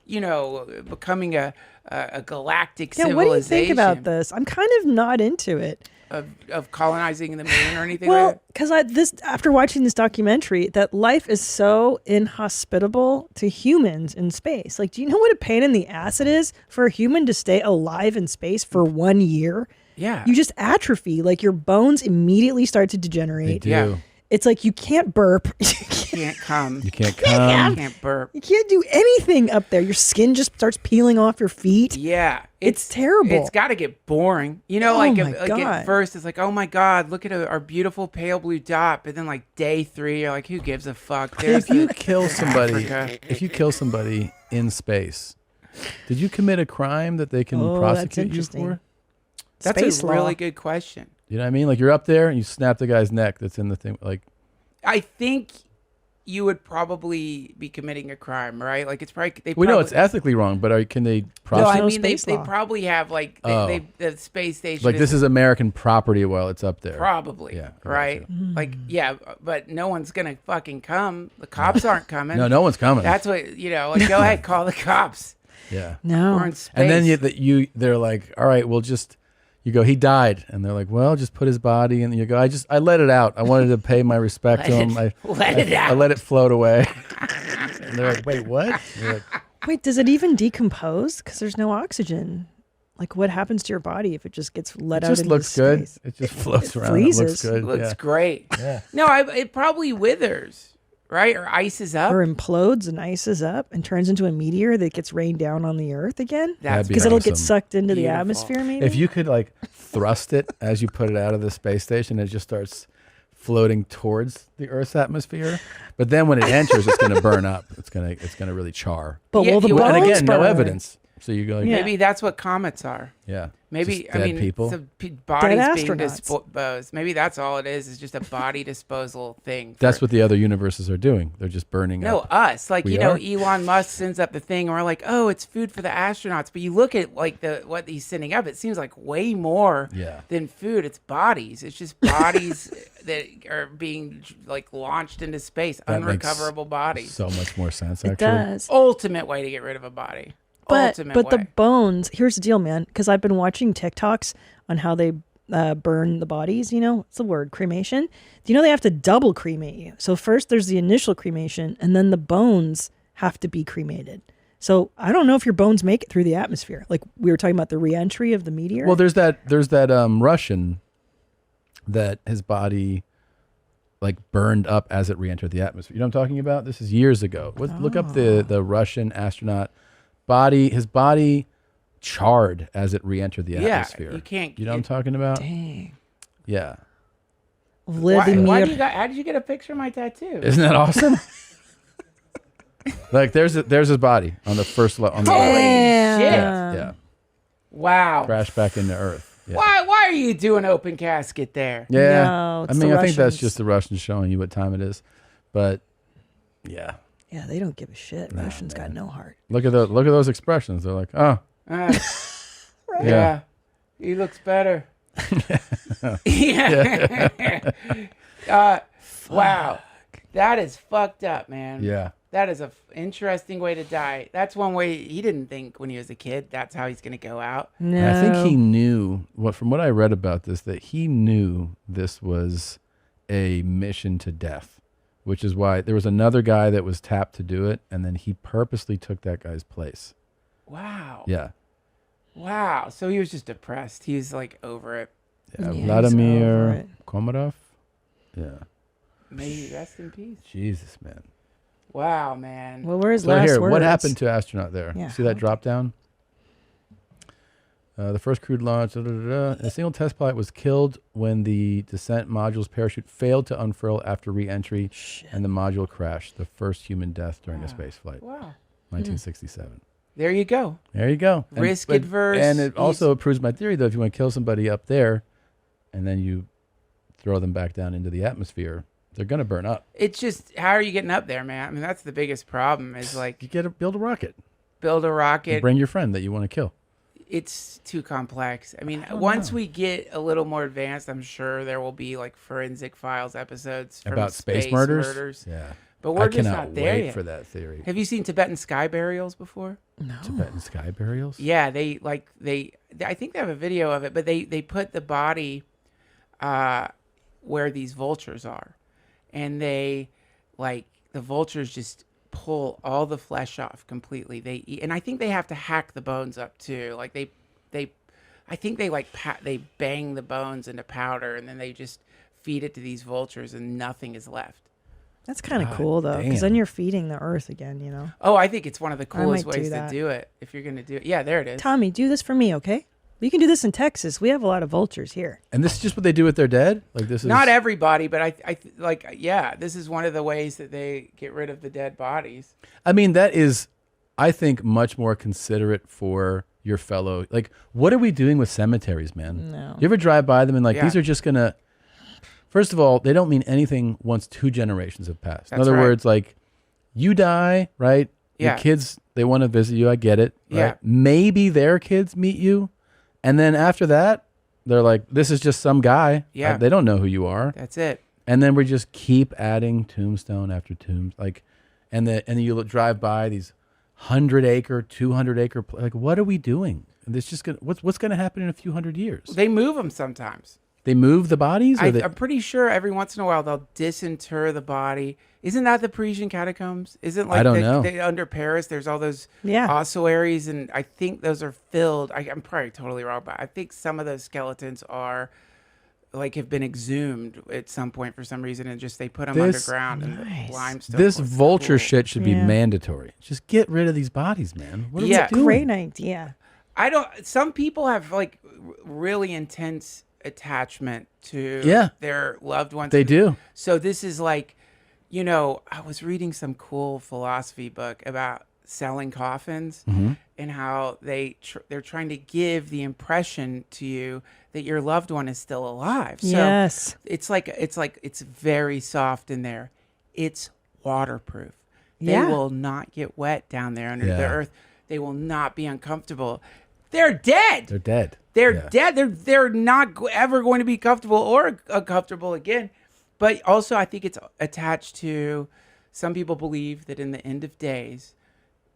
becoming a a galactic Yeah, civilization. what do you think about this? I'm kind of not into it. Of colonizing the moon or anything Well, like that? because after watching this documentary, that life is so inhospitable to humans in space. Like, do you know what a pain in the ass it is for a human to stay alive in space for 1 year? Yeah. You just atrophy. Like, your bones immediately start to degenerate. They do. Yeah. It's like you can't burp. You can't come. You can't come. You can't burp. You can't do anything up there. Your skin just starts peeling off your feet. Yeah. It's terrible. It's got to get boring. You know, Oh like, my like God. at first it's like, oh my God, look at our beautiful pale blue dot. But then like day 3, you're like, who gives a fuck? If you kill Africa. somebody in space, did you commit a crime that they can that's prosecute you interesting. for? That's Space a law. really good question. You know what I mean? Like you're up there and you snap the guy's neck that's in the thing. Like, I think you would probably be committing a crime, right? Like it's probably we know it's ethically wrong, but can they No, prosecute? I mean they space law. probably have like the space station. Like this is American property while it's up there. probably Yeah, right. Like yeah, but no one's gonna fucking come. The cops aren't coming. No one's coming. That's what like. Go ahead, call the cops. Yeah. No. We're in space. And then they're like, all right, we'll just. You go, he died, and they're like, well, just put his body, and you go, I let it out. I wanted to pay my respect to him. I let it float away. And they're like, wait, what? You're like, Wait, does it even decompose? Because there's no oxygen. Like, what happens to your body if it just gets let out just into looks good. space? It just floats around. freezes. It looks good. Looks yeah. great. Yeah. No, it probably withers, right? Or ices up. Or implodes and ices up and turns into a meteor that gets rained down on the Earth again? That's Because it'll get awesome. sucked into the Beautiful. atmosphere, maybe? If you could like thrust it as you put it out of the space station, it just starts floating towards the Earth's atmosphere. But then when it enters, it's going to burn up. It's going to really char. But Yeah, will the you- bones And again, no burn? evidence. So you go, like, Yeah. Maybe that's what comets are. yeah. Maybe Just dead people. it's bodies being astronauts. disposed. Maybe that's all it is just a body disposal thing. That's what the other universes are doing. They're just burning No, up. us. Like, We you know, are? Elon Musk sends up the thing, and we're like, oh, it's food for the astronauts. But you look at like what he's sending up, it seems like way more Yeah. than food. It's bodies. It's just bodies that are being like launched into space, That makes unrecoverable bodies. So much more sense, It actually. does. Ultimate way to get rid of a body. But Ultimate the way. bones, here's the deal, man. Because I've been watching TikToks on how they burn the bodies. You know, what's the word? Cremation. Do you know they have to double cremate you? So first there's the initial cremation, and then the bones have to be cremated. So I don't know if your bones make it through the atmosphere. Like we were talking about the reentry of the meteor. Well, there's that Russian that his body like burned up as it re-entered the atmosphere. You know what I'm talking about? This is years ago. Look up the Russian astronaut body. His body charred as it re-entered the atmosphere. you can't. You know what I'm talking about? Dang. Yeah. Living Why near- do you got? How did you get a picture of my tattoo? Isn't that awesome? Like there's his body on the first on the Holy Damn. shit! yeah. Wow. Crashed back into Earth. Yeah. Why are you doing open casket there? Yeah. No, I it's mean, the I think that's Russians. just the Russians showing you what time it is. But yeah. Yeah, they don't give a shit. Russians got no heart. Look at those expressions. They're like, oh, Yeah. He looks better. Yeah. Wow. That is fucked up, man. yeah. That is a interesting way to die. That's one way he didn't think when he was a kid. That's how he's going to go out. No. And I think he knew from what I read about this, that he knew this was a mission to death, which is why there was another guy that was tapped to do it, and then he purposely took that guy's place. Wow. Yeah. Wow. So he was just depressed. He was like over it. Yeah. Yeah, he's over Vladimir it. Komarov. Yeah. May he rest in peace. Jesus, man. Wow, man. Well, where's So last here, words? what happened to astronaut there? Yeah, See that drop down? The first crewed launch. A single test pilot was killed when the descent module's parachute failed to unfurl after re-entry, and the module crashed. The first human death during a space flight. Wow. 1967. There you go. There you go. Risk but- adverse. And it also proves my theory, though, if you want to kill somebody up there, and then you throw them back down into the atmosphere, they're going to burn up. It's just, how are you getting up there, man? I mean, that's the biggest problem is like You build a rocket. build a And rocket. bring your friend that you want to kill. It's too complex. I mean, once we get a little more advanced, I'm sure there will be like forensic files episodes from About space murders? Yeah. But we're I just cannot not there wait yet. for that theory. Have you seen Tibetan sky burials before? No. Tibetan sky burials? Yeah, I think they have a video of it, but they put the body where these vultures are, and the vultures just pull all the flesh off completely. They eat, and I think they have to hack the bones up too. Like they bang the bones into powder, and then they just feed it to these vultures, and nothing is left. That's kind of cool though, because then you're feeding the earth again, you know. Oh, I think it's one of the coolest might do ways to that. do it. If you're gonna do it, yeah, there it is. Tommy, do this for me, okay? You can do this in Texas. We have a lot of vultures here. And this is just what they do with their dead? Like this is Not everybody, but this is one of the ways that they get rid of the dead bodies. I mean, that is, I think, much more considerate for your fellow. Like, what are we doing with cemeteries, man? No. You ever drive by them and Yeah. these are just gonna. First of all, they don't mean anything once 2 generations have passed. In That's other right. words, like, you die, right? Yeah. Your kids, they want to visit you. I get it. Right? Yeah. Maybe their kids meet you, and then after that, they're like, "This is just some guy." Yeah. They don't know who you are. That's it. And then we just keep adding tombstone after and then you drive by these 100-acre, 200-acre. Like, what are we doing? And it's just what's gonna happen in a few hundred years? They move them sometimes. They move the bodies. I'm pretty sure every once in a while they'll disinter the body. Isn't that the Parisian catacombs? Isn't like I don't know. Under Paris? There's all those Yeah. ossuaries, and I think those are filled. I'm probably totally wrong, but I think some of those skeletons are have been exhumed at some point for some reason, and just they put them underground and the limestone. This vulture cool. shit should be Yeah. mandatory. Just get rid of these bodies, man. What are Yeah. we doing? Great idea. I don't. Some people have really intense attachment to their loved ones. They do. So this is I was reading some cool philosophy book about selling coffins and how they're trying to give the impression to you that your loved one is still alive. So Yes. it's very soft in there. It's waterproof. They Yeah. will not get wet down there under the Yeah. earth. They will not be uncomfortable. They're dead. They're dead. They're Yeah. dead. They're not ever going to be comfortable or uncomfortable again. But also, I think it's attached to some people believe that in the end of days,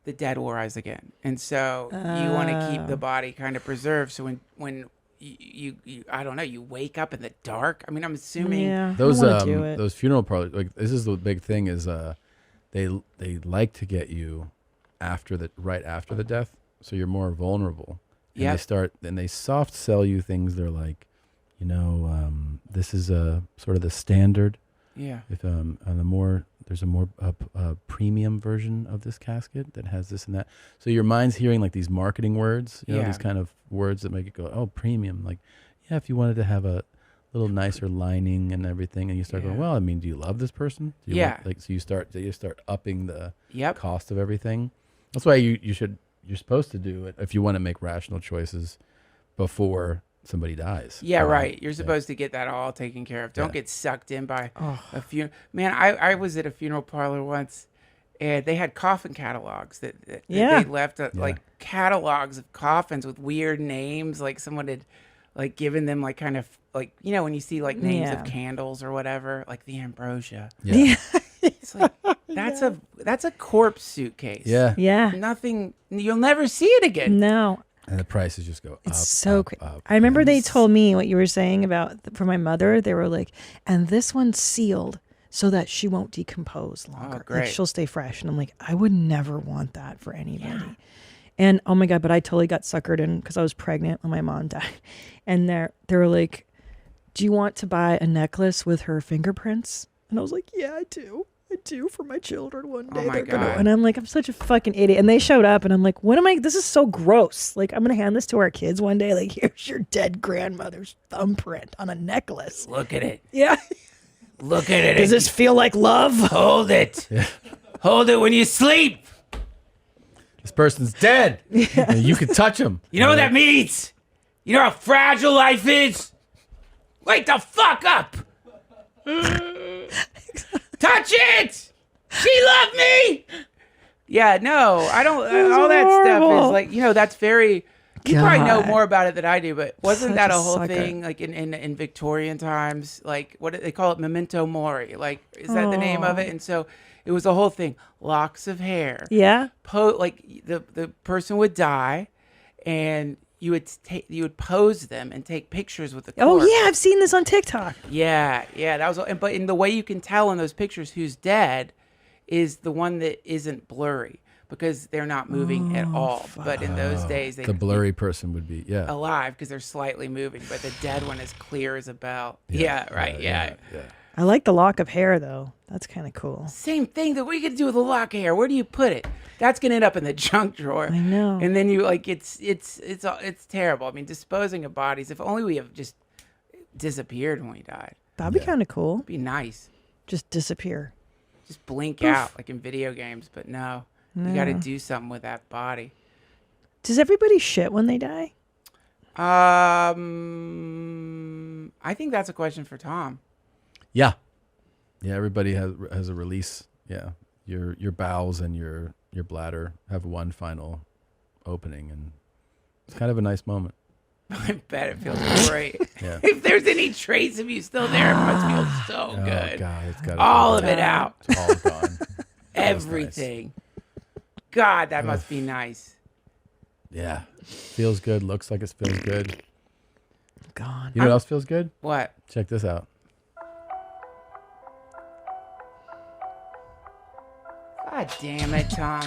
the dead will rise again, and so you want to keep the body kind of preserved. So when you I don't know, you wake up in the dark. I mean, I'm assuming Yeah. Those I wanna do it. those funeral parlors, like this is the big thing is they like to get you right after the death, so you're more vulnerable. And they soft sell you things. They're like, this is sort of the standard. Yeah. If there's a more premium version of this casket that has this and that. So your mind's hearing like these marketing words, these kind of words that make it go, oh, premium. Like, yeah, if you wanted to have a little nicer lining and everything, and you start going, well, I mean, do you love this person? Do you want, so you start upping the cost of everything. That's why you're supposed to do it if you want to make rational choices before somebody dies. Yeah, right. You're supposed to get that all taken care of. Don't get sucked in by a funeral. Man, I was at a funeral parlor once, and they had coffin catalogs that they left like catalogs of coffins with weird names. Like someone had given them kind of when you see names of candles or whatever, like the ambrosia. Yeah. It's like that's a corpse suitcase. Yeah. Yeah. Nothing. You'll never see it again. No. And the prices just go up. It's so crazy. I remember they told me what you were saying about for my mother. They were like, and this one's sealed so that she won't decompose longer. Oh, great. Like she'll stay fresh. And I'm like, I would never want that for anybody. Yeah. And oh my God, but I totally got suckered in because I was pregnant when my mom died. And they were like, do you want to buy a necklace with her fingerprints? And I was like, yeah, I do. I do for my children one day. Oh my God. And I'm like, I'm such a fucking idiot. And they showed up and I'm like, this is so gross. Like, I'm going to hand this to our kids one day. Like, here's your dead grandmother's thumbprint on a necklace. Look at it. Yeah. Look at it. Does this feel like love? Hold it. Hold it when you sleep. This person's dead. And you can touch him. You know what that means? You know how fragile life is? Wake the fuck up. Touch it! She loved me! Yeah, no, I don't. All that stuff is that's very. You probably know more about it than I do, but wasn't that a whole thing in Victorian times? Like, what they call it, memento mori. Like, is that the name of it? And so It was a whole thing. Locks of hair. Yeah. Like the person would die, and you would pose them and take pictures with the corpse. Oh yeah, I've seen this on TikTok. Yeah, that was. But in the way you can tell in those pictures who's dead is the one that isn't blurry because they're not moving at all. Fuck. But in those days, the blurry person would be alive because they're slightly moving, but the dead one is clear as a bell. Yeah, right. Yeah. I like the lock of hair though. That's kind of cool. Same thing that we could do with a lock of hair. Where do you put it? That's gonna end up in the junk drawer. I know. And then you like it's terrible. I mean, disposing of bodies. If only we have just disappeared when we died. That'd be kind of cool. It'd be nice. Just disappear. Just blink out like in video games. But no, you got to do something with that body. Does everybody shit when they die? I think that's a question for Tom. Yeah. Everybody has a release. Yeah, your bowels and your bladder have one final opening, and it's kind of a nice moment. I bet it feels great. Yeah. If there's any trace of you still there, it must feel so good. God, it's got all of it out. It's all gone. Everything. Nice. God, that must be nice. Yeah, feels good. Looks like it feels good. God. You know what else feels good? What? Check this out. God damn it, Tom.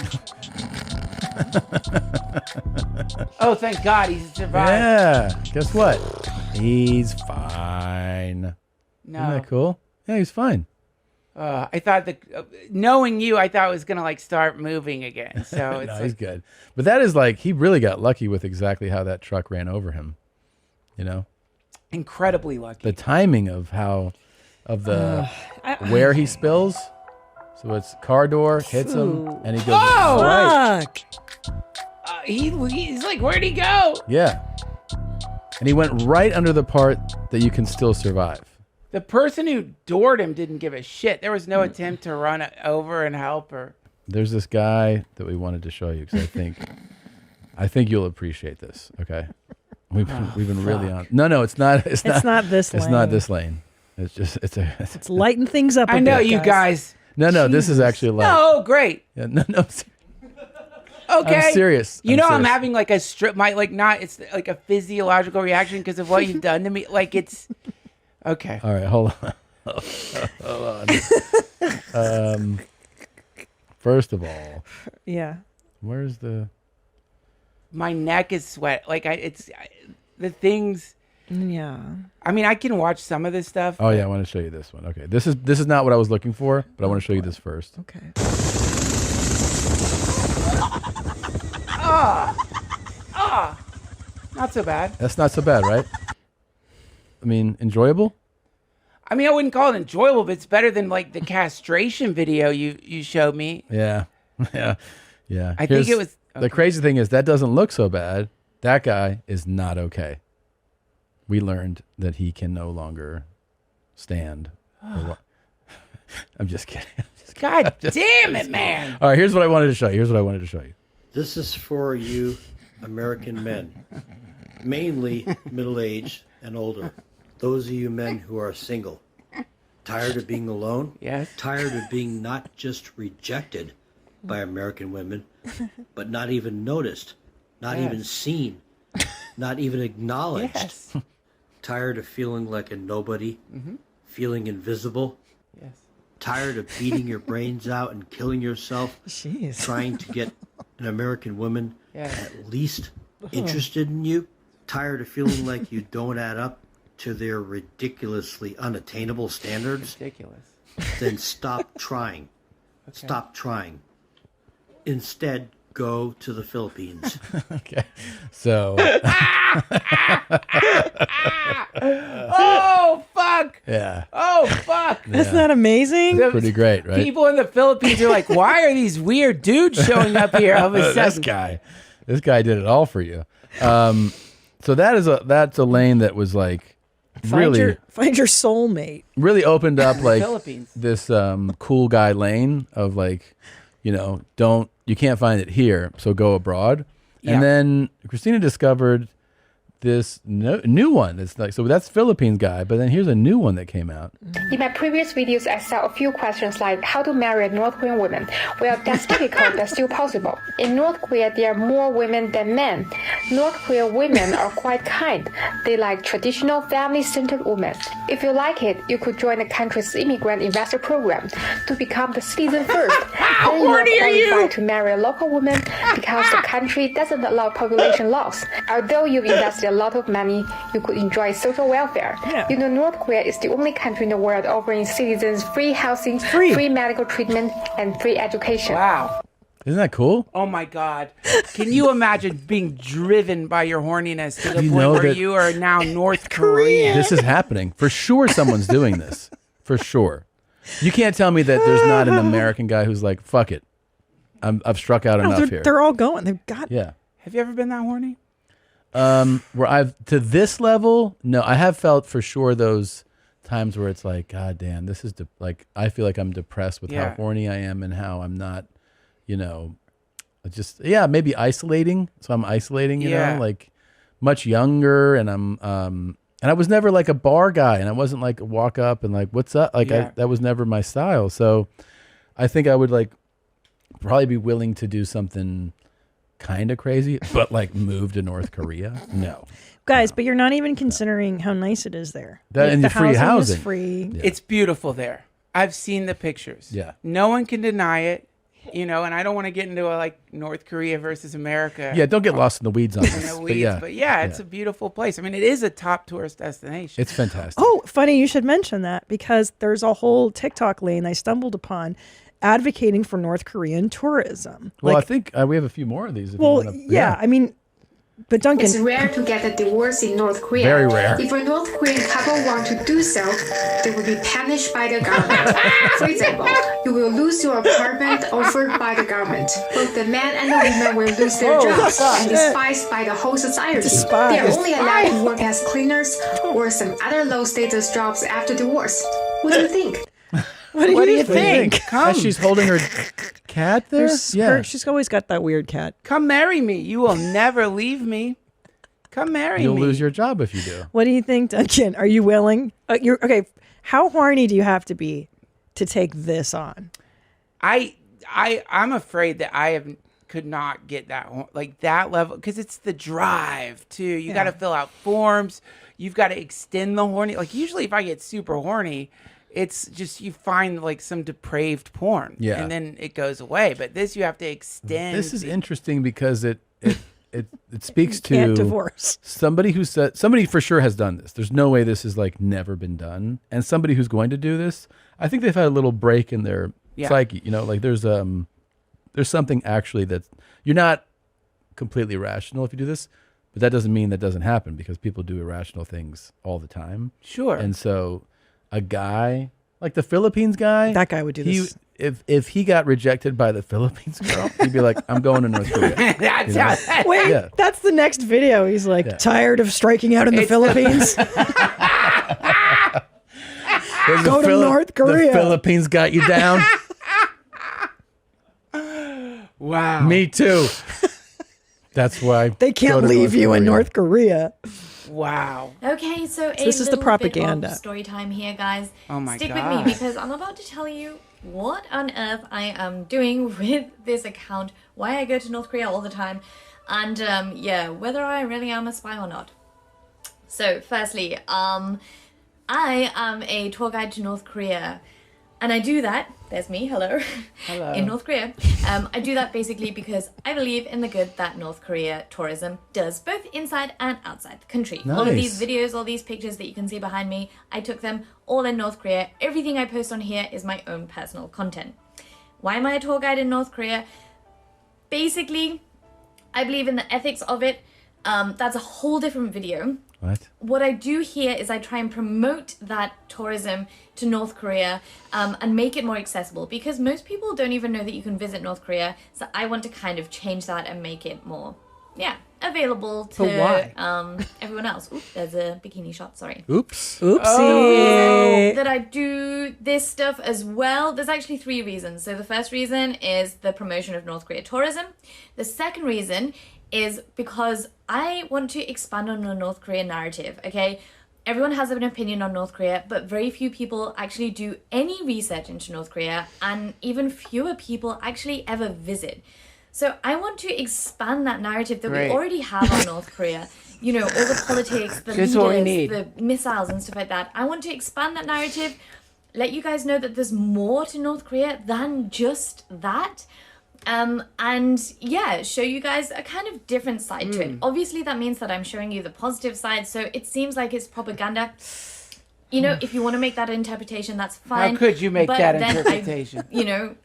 Oh, thank God he's survived. Yeah. Guess what? He's fine. No. Isn't that cool? Yeah, he's fine. I thought knowing you, I thought it was going to like start moving again. So it's no, he's good. But that is like, he really got lucky with exactly how that truck ran over him. You know? Incredibly lucky. The timing of where he spills. So it's car door, hits him, and he goes, fuck. He's like, where'd he go? Yeah. And he went right under the part that you can still survive. The person who doored him didn't give a shit. There was no attempt to run it over and help her. There's this guy that we wanted to show you because I think you'll appreciate this. Okay, we've been really on. No, it's not. It's not this lane. It's not this lane. It's just it's lighten things up. I know you guys. No, this is actually like. Oh, great. Yeah, no. Okay. I'm serious. I'm having like a strip. It's like a physiological reaction because of what you've done to me. Like it's. Okay. All right, hold on. First of all. Yeah. Where's the? My neck is sweat. Like the things. Yeah. I mean, I can watch some of this stuff. Oh yeah, I want to show you this one. Okay, this is not what I was looking for, but I want to show you this first. Okay. Not so bad. That's not so bad, right? I mean, enjoyable? I mean, I wouldn't call it enjoyable, but it's better than like the castration video you showed me. Yeah. I think it was... Okay. The crazy thing is that doesn't look so bad. That guy is not okay. We learned that he can no longer stand. I'm just kidding. God damn it, man. All right, here's what I wanted to show you. This is for you American men, mainly middle-aged and older. Those of you men who are single, tired of being alone, yes, tired of being not just rejected by American women, but not even noticed, not even seen, not even acknowledged. Yes. Tired of feeling like a nobody, feeling invisible. Yes. Tired of beating your brains out and killing yourself, trying to get an American woman at least interested in you. Tired of feeling like you don't add up to their ridiculously unattainable standards. Ridiculous. Then stop trying. Okay. Stop trying. Instead, go to the Philippines. Okay. So. Oh, fuck. Yeah. Oh, fuck. That's not amazing. Pretty great, right? People in the Philippines are like, why are these weird dudes showing up here all of a sudden? This guy did it all for you. So that's a lane that was like find your soulmate. Really opened up like Philippines. This cool guy lane of like, you can't find it here, so go abroad. Yeah. And then Christina discovered this new one. It's like, so that's Philippines guy, but then here's a new one that came out. In my previous videos, I saw a few questions like how to marry a North Korean woman. Well, that's difficult, but still possible. In North Korea, there are more women than men. North Korean women are quite kind. They like traditional family-centered women. If you like it, you could join the country's immigrant investor program to become the citizen first. Then you are qualified to marry a local woman because the country doesn't allow population loss. Although you've invested a lot of money, you could enjoy social welfare. Yeah. You know, North Korea is the only country in the world offering citizens free housing, free medical treatment, and free education. Wow. Isn't that cool? Oh my God. Can you imagine being driven by your horniness to the point where you are now North Korean? This is happening. For sure someone's doing this. For sure. You can't tell me that there's not an American guy who's like, fuck it. I've struck out enough here. They're all going. They've got. Yeah. Have you ever been that horny? Where I've to this level, no. I have felt for sure those times where it's like, God damn, this is like I feel like I'm depressed with how horny I am and how I'm not, you know, just maybe isolating. So I'm isolating, you know, like much younger, and I'm and I was never like a bar guy, and I wasn't like walk up and like what's up, like that was never my style. So I think I would like probably be willing to do something kind of crazy, but like move to North Korea. No, guys, but you're not even considering how nice it is there. That, like, and the free housing is free. Yeah. It's beautiful there. I've seen the pictures. Yeah, no one can deny it. You know, and I don't want to get into a, like North Korea versus America. Yeah, don't get lost in the weeds on this. But it's a beautiful place. I mean, it is a top tourist destination. It's fantastic. Oh, funny you should mention that, because there's a whole TikTok lane I stumbled upon advocating for North Korean tourism. Well, like, I think we have a few more of these. If well, you wanna, yeah, I mean, but Duncan, it's rare to get a divorce in North Korea. Very rare. If a North Korean couple want to do so, they will be punished by the government. For example, you will lose your apartment offered by the government. Both the man and the woman will lose their jobs and despised by the whole society. They are only allowed to work as cleaners or some other low-status jobs after divorce. What do you think? What do you think? Come. As she's holding her cat there? She's always got that weird cat. Come marry me. You will never leave me. Come marry You'll me. lose your job if you do. What do you think, Duncan? Are you willing? You're okay. How horny do you have to be to take this on? I'm afraid that could not get that like that level, because it's the drive too. You got to fill out forms. You've got to extend the horny. Like usually, if I get super horny, it's just you find like some depraved porn, and then it goes away. But this you have to extend. This is interesting because it speaks to can't divorce. Somebody who said somebody for sure has done this. There's no way this is like never been done. And somebody who's going to do this, I think they've had a little break in their psyche. You know, like there's something actually that you're not completely rational if you do this, but that doesn't mean that doesn't happen, because people do irrational things all the time. Sure. And so a guy like the Philippines guy, that guy would do this. If he got rejected by the Philippines girl, he'd be like, I'm going to North Korea. Wait, that's the next video. He's like, tired of striking out in the Philippines. Go to North Korea. The Philippines got you down. Wow. Me too. That's why they can't leave you in North Korea. Wow. Okay, so this is the propaganda. Bit of story time here, guys. Oh my Stick God. with me, because I'm about to tell you what on earth I am doing with this account, why I go to North Korea all the time, and whether I really am a spy or not. So, firstly, I am a tour guide to North Korea, and I do that. There's me, hello. Hello. In North Korea. I do that basically because I believe in the good that North Korea tourism does, both inside and outside the country. Nice. All of these videos, all these pictures that you can see behind me, I took them all in North Korea. Everything I post on here is my own personal content. Why am I a tour guide in North Korea? Basically, I believe in the ethics of it. That's a whole different video. What I do here is I try and promote that tourism to North Korea and make it more accessible, because most people don't even know that you can visit North Korea. So I want to kind of change that and make it more, available to everyone else. Oops, there's a bikini shot, sorry. Oops. Oopsie. That I do this stuff as well. There's actually 3 reasons. So the first reason is the promotion of North Korea tourism. The second reason is because I want to expand on the North Korean narrative, okay? Everyone has an opinion on North Korea, but very few people actually do any research into North Korea, and even fewer people actually ever visit. So I want to expand that narrative that we already have on North Korea. You know, all the politics, the leaders, the missiles and stuff like that. I want to expand that narrative, let you guys know that there's more to North Korea than just that. And yeah, show you guys a kind of different side to it. Obviously, that means that I'm showing you the positive side, so it seems like it's propaganda. You know, if you want to make that interpretation, that's fine. How could you make but that then interpretation?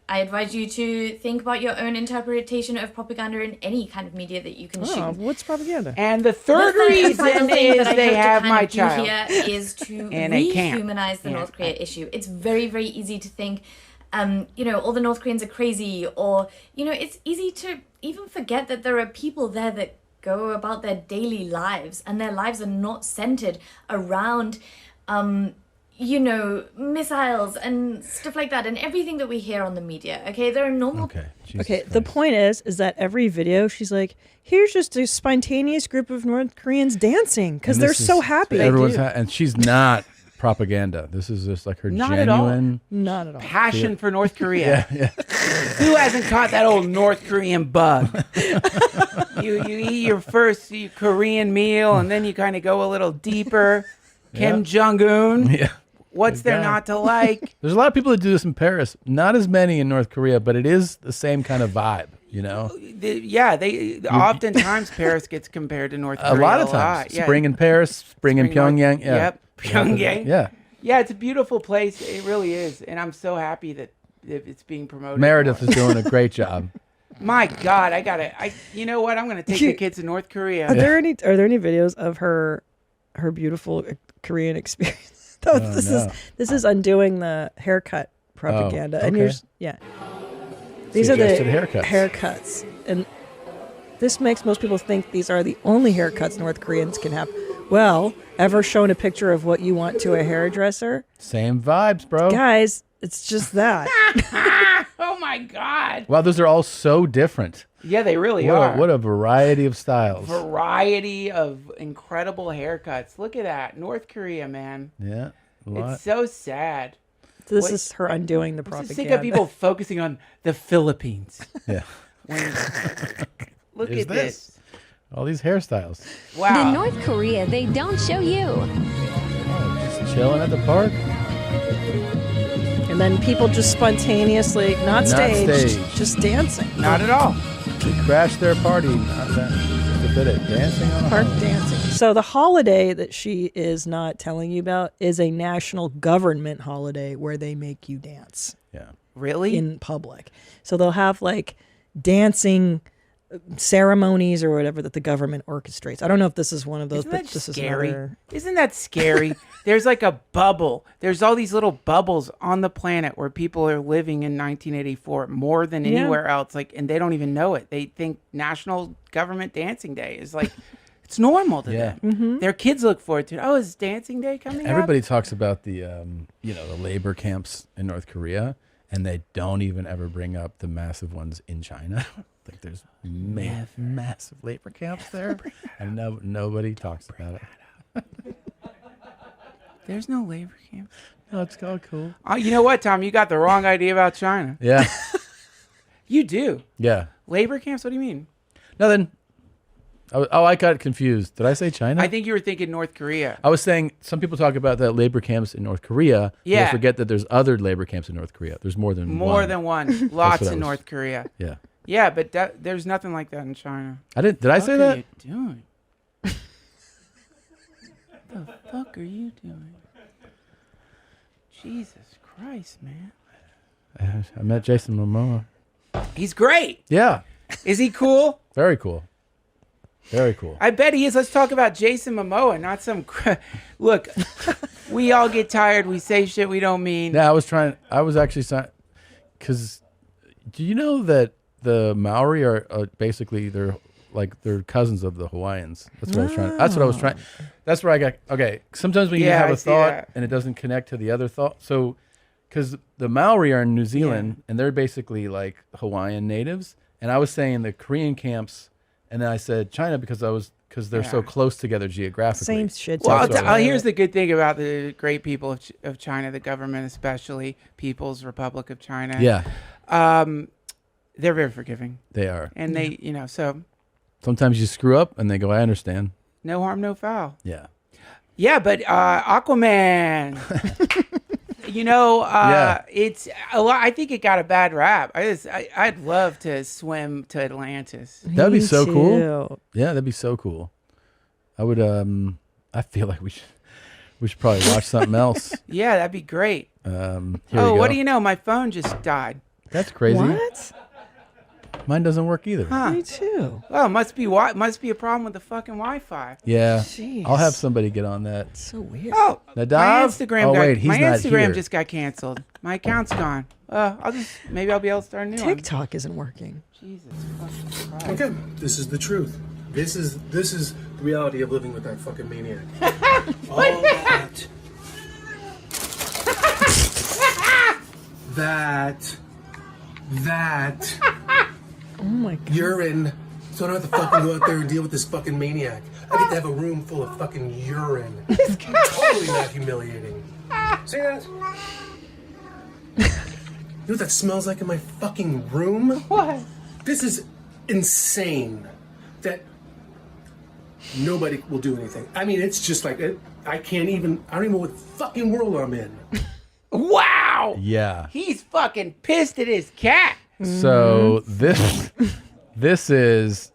I advise you to think about your own interpretation of propaganda in any kind of media that you consume. What's propaganda? And the third reason is they have my child here is to rehumanize the North Korea issue. It's very, very easy to think, you know, all the North Koreans are crazy, or, you know, it's easy to even forget that there are people there that go about their daily lives, and their lives are not centered around you know, missiles and stuff like that, and everything that we hear on the media. Okay, there are normal. Okay, the point is that every video she's like, here's just a spontaneous group of North Koreans dancing because they're so happy. Everyone's and she's not propaganda. This is just like her genuine, not at all passion for North Korea. Yeah. Who hasn't caught that old North Korean bug? you eat your first Korean meal, and then you kind of go a little deeper. Kim Jong-un. Yeah. What's there not to like? There's a lot of people that do this in Paris. Not as many in North Korea, but it is the same kind of vibe, you know? Oftentimes Paris gets compared to North Korea. A lot of times. Spring in Paris, spring in Pyongyang. Yep, Pyongyang. Yeah. Yeah, it's a beautiful place. It really is. And I'm so happy that it's being promoted. Meredith is doing a great job. My God, you know what? I'm going to take the kids to North Korea. Are there any videos of her beautiful Korean experience? This is undoing the haircut propaganda. Okay. And these are the haircuts. And this makes most people think these are the only haircuts North Koreans can have. Well, ever shown a picture of what you want to a hairdresser? Same vibes, bro. Guys, it's just that. Oh my God. Wow, those are all so different. Yeah, they really are. What a variety of styles. Variety of incredible haircuts. Look at that. North Korea, man. Yeah. It's so sad. This is her undoing the propaganda. I'm sick of people focusing on the Philippines. Yeah. Look at this. All these hairstyles. Wow. The North Korea they don't show you. Just chilling at the park. And then people just spontaneously, not staged, just dancing. Not at all. They crashed their party. Just a bit of dancing on a park holiday. dancing. So the holiday that she is not telling you about is a national government holiday where they make you dance. Yeah. Really? In public. So they'll have like dancing ceremonies or whatever that the government orchestrates. I don't know if this is one of those, Isn't but that this scary? is another. Isn't that scary? There's like a bubble. There's all these little bubbles on the planet where people are living in 1984 more than anywhere else. Like, and they don't even know it. They think National Government Dancing Day is like, it's normal to them. Mm-hmm. Their kids look forward to it. Oh, is Dancing Day coming up? Everybody talks about the the labor camps in North Korea, and they don't even ever bring up the massive ones in China. Like there's massive labor camps there, and nobody talks about it. There's no labor camps. No, it's all cool. You know what, Tom? You got the wrong idea about China. Yeah. You do. Yeah. Labor camps? What do you mean? Nothing. I got confused. Did I say China? I think you were thinking North Korea. I was saying some people talk about the labor camps in North Korea. Yeah. They forget that there's other labor camps in North Korea. There's more than one. More than one. Lots in North Korea. Yeah. Yeah, but there's nothing like that in China. Did I say that? What are you doing? What the fuck are you doing? Jesus Christ, man. I met Jason Momoa. He's great. Yeah. Is he cool? Very cool. Very cool. I bet he is. Let's talk about Jason Momoa, not some... Look, we all get tired. We say shit we don't mean. Yeah, I was actually... Because do you know that the Maori are basically... They're cousins of the Hawaiians. That's what I was trying. That's where I got... Okay, sometimes when you have a thought and it doesn't connect to the other thought. So, because the Maori are in New Zealand and they're basically like Hawaiian natives. And I was saying the Korean camps... And then I said China because I was because they're so close together geographically. Same shit. Well, here's the good thing about the great people of China, the government especially, People's Republic of China. Yeah. They're very forgiving. They are. And they, so. Sometimes you screw up and they go, I understand. No harm, no foul. Yeah. Yeah, but Aquaman, it's a lot. I think it got a bad rap. I'd love to swim to Atlantis. That'd be so cool. Yeah, that'd be so cool. I would. I feel like we should probably watch something else. Yeah, that'd be great. What do you know? My phone just died. That's crazy. What? Mine doesn't work either. Huh. Me too. Well, must be a problem with the fucking Wi-Fi. Yeah. Jeez. I'll have somebody get on that. So weird. Oh, Nadav? my Instagram he's my not Instagram here. just got canceled. My account's gone. Maybe I'll be able to start a new one. TikTok isn't working. Jesus fucking Christ. Okay, this is the truth. This is the reality of living with that fucking maniac. All that Oh my god. urine, so I don't have to fucking go out there and deal with this fucking maniac. I get to have a room full of fucking urine. Totally not humiliating. See that? You know what that smells like in my fucking room? What? This is insane. That nobody will do anything. I mean, it's just like I don't even know what fucking world I'm in. Wow. Yeah. He's fucking pissed at his cat. So this is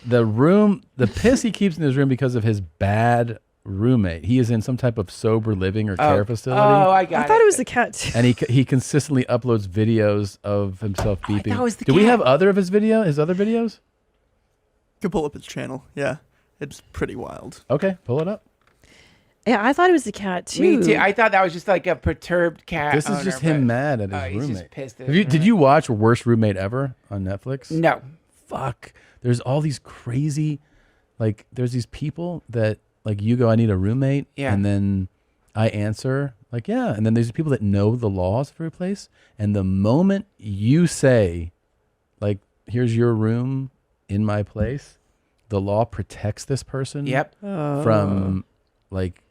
the room. The piss he keeps in his room because of his bad roommate. He is in some type of sober living or care facility. Oh, I thought it was the cat too. And he consistently uploads videos of himself beeping. thought it was the Do we cat. have other of his other videos? You can pull up his channel. Yeah, it's pretty wild. Okay, pull it up. Yeah, I thought it was the cat too. Me too. I thought that was just like a perturbed cat. This is just him mad at his he's roommate. just pissed at Did his you watch Worst Roommate Ever on Netflix? No. Fuck. There's all these crazy, like, there's these people that, like, you go, I need a roommate. Yeah. And then I answer, like, yeah. And then there's people that know the laws of every place. And the moment you say, like, here's your room in my place, the law protects this person. Yep. From, like,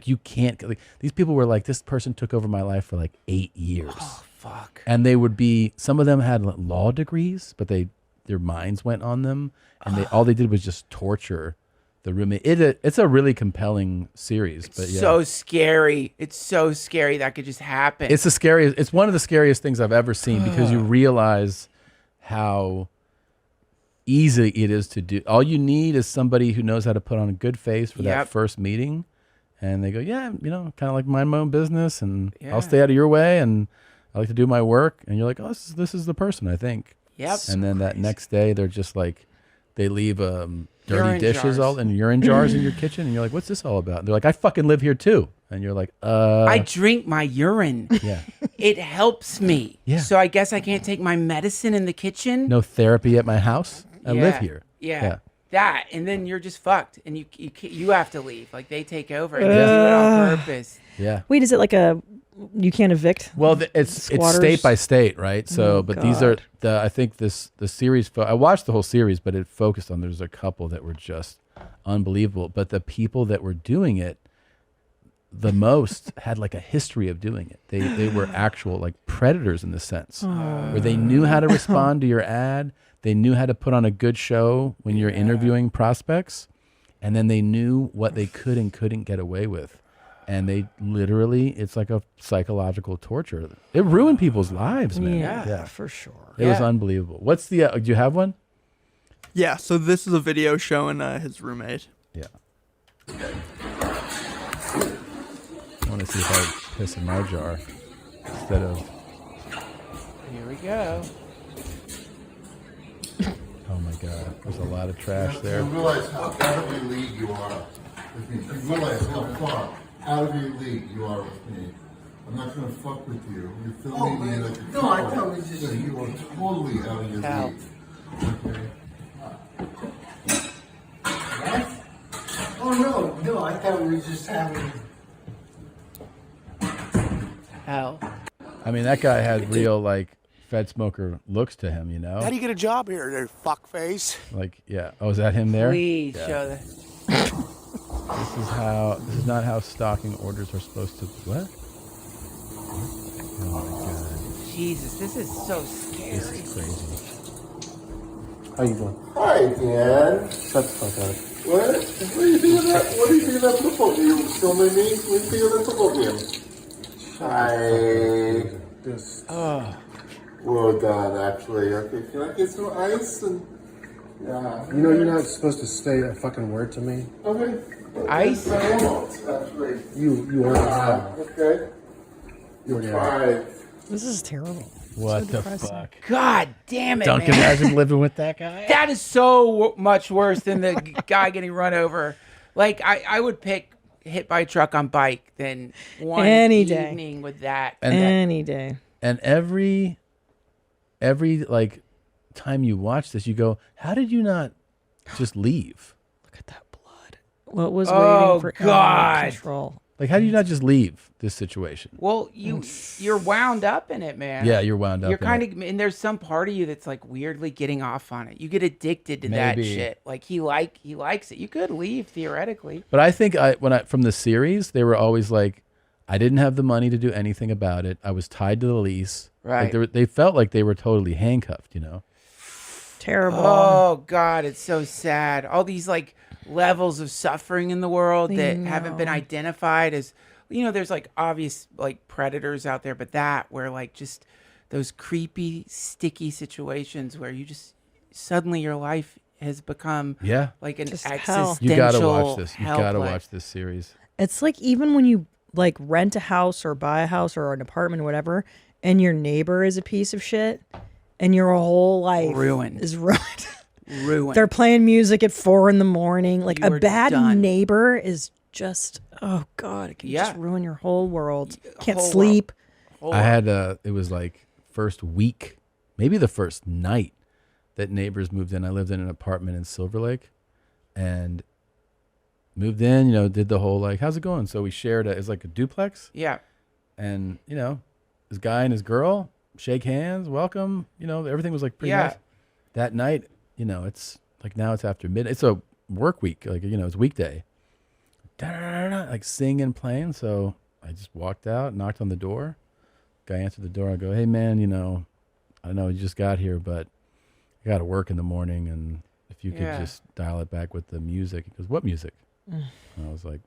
you can't, like, these people were like, this person took over my life for like 8 years. Oh, fuck. And they would be, some of them had law degrees, but their minds went on them, and all they did was just torture the roommate. It's a really compelling series, but yeah. So scary. It's so scary that could just happen. It's the scariest. It's one of the scariest things I've ever seen because you realize how easy it is to do. All you need is somebody who knows how to put on a good face for that first meeting. And they go, yeah, kind of like mind my own business, and I'll stay out of your way, and I like to do my work. And you're like, oh, this is the person, I think. Yep. And then that next day, they're just like, they leave dirty Urine dishes jars. and urine jars in your kitchen, and you're like, what's this all about? And they're like, I fucking live here too. And you're like, I drink my urine. Yeah. It helps me. Yeah. So I guess I can't take my medicine in the kitchen. No therapy at my house. I live here. Yeah. That, and then you're just fucked, and you have to leave. Like, they take over and they do it on purpose. Yeah. Wait, is it like you can't evict? Well, it's state by state, right? So, but these are I think the series. I watched the whole series, but it focused on there's a couple that were just unbelievable. But the people that were doing it the most had like a history of doing it. They were actual like predators in the sense where they knew how to respond to your ad. They knew how to put on a good show when you're interviewing prospects, and then they knew what they could and couldn't get away with. And they literally, it's like a psychological torture. It ruined people's lives, man. Yeah, for sure. It was unbelievable. What's the, do you have one? Yeah, so this is a video showing his roommate. Yeah. I want to see if I piss in my jar instead of... Here we go. Oh my God, there's a lot of trash there. You realize how out of your league you are. You realize how far out of your league you are with me. I'm not going to fuck with you. You're filming me like a No, I thought we just... You are totally out of your league. Okay? Oh, no, I thought we were just having... Hell. I mean, that guy had real, like, Fed smoker looks to him, you know? How do you get a job here, there, fuckface? Like, yeah. Oh, is that him there? Please Yeah. show that. This is not how stocking orders are supposed to. What? Oh my god. Jesus, this is so scary. This is crazy. How you doing? Hi, Dan. Shut the fuck up. What? What do you think of that? What do you think of that football game? You filming me? What do you think of that football game? Hi. This. Oh. Well done, actually. Okay, can I get some ice? And yeah. You know you're not supposed to say a fucking word to me. Okay. Ice? Actually. You already have. Okay. You already All have. right. This is terrible. What So the depressing. fuck? God damn it, Don't man. you imagine living with that guy? That is so much worse than the guy getting run over. Like, I would pick hit by a truck on bike than one Any day. evening with that. Any day. And every like time you watch this, you go, how did you not just leave? What was Oh, waiting for God. control? Like, how do you not just leave this situation? Well, you're wound up in it, man. Yeah, you're wound up You're in kind of, and there's some part of you that's like weirdly getting off on it. You get addicted to that Maybe. shit. Like he likes it. You could leave theoretically. But I think from the series, they were always like, I didn't have the money to do anything about it. I was tied to the lease. Right. Like they felt like they were totally handcuffed, you know? Terrible. Oh God, it's so sad. All these like levels of suffering in the world I that haven't been know. identified as, you know, there's like obvious like predators out there, but that where like just those creepy, sticky situations where you just suddenly your life has become like an Just hell. existential You gotta watch this. You hell gotta place. watch this series. It's like even when you like rent a house or buy a house or an apartment or whatever, and your neighbor is a piece of shit, and your whole life Ruined. is ruined. Ruined. They're playing music at 4 a.m. Like You a are bad done. neighbor is just, oh God, it can just ruin your whole world. Can't Whole sleep. I had it was like first week, maybe the first night that neighbors moved in. I lived in an apartment in Silver Lake and moved in, you know, did the whole like, how's it going? So we shared it's like a duplex. Yeah. And, you know, this guy and his girl shake hands, welcome, you know, everything was like pretty nice. That night, you know, it's like now it's after midnight. It's a work week, like, you know, it's weekday. Like singing, playing. So I just walked out, knocked on the door. Guy answered the door. I go, hey man, you know, I know you just got here, but I got to work in the morning, and if you could just dial it back with the music. He goes, what music? And I was like,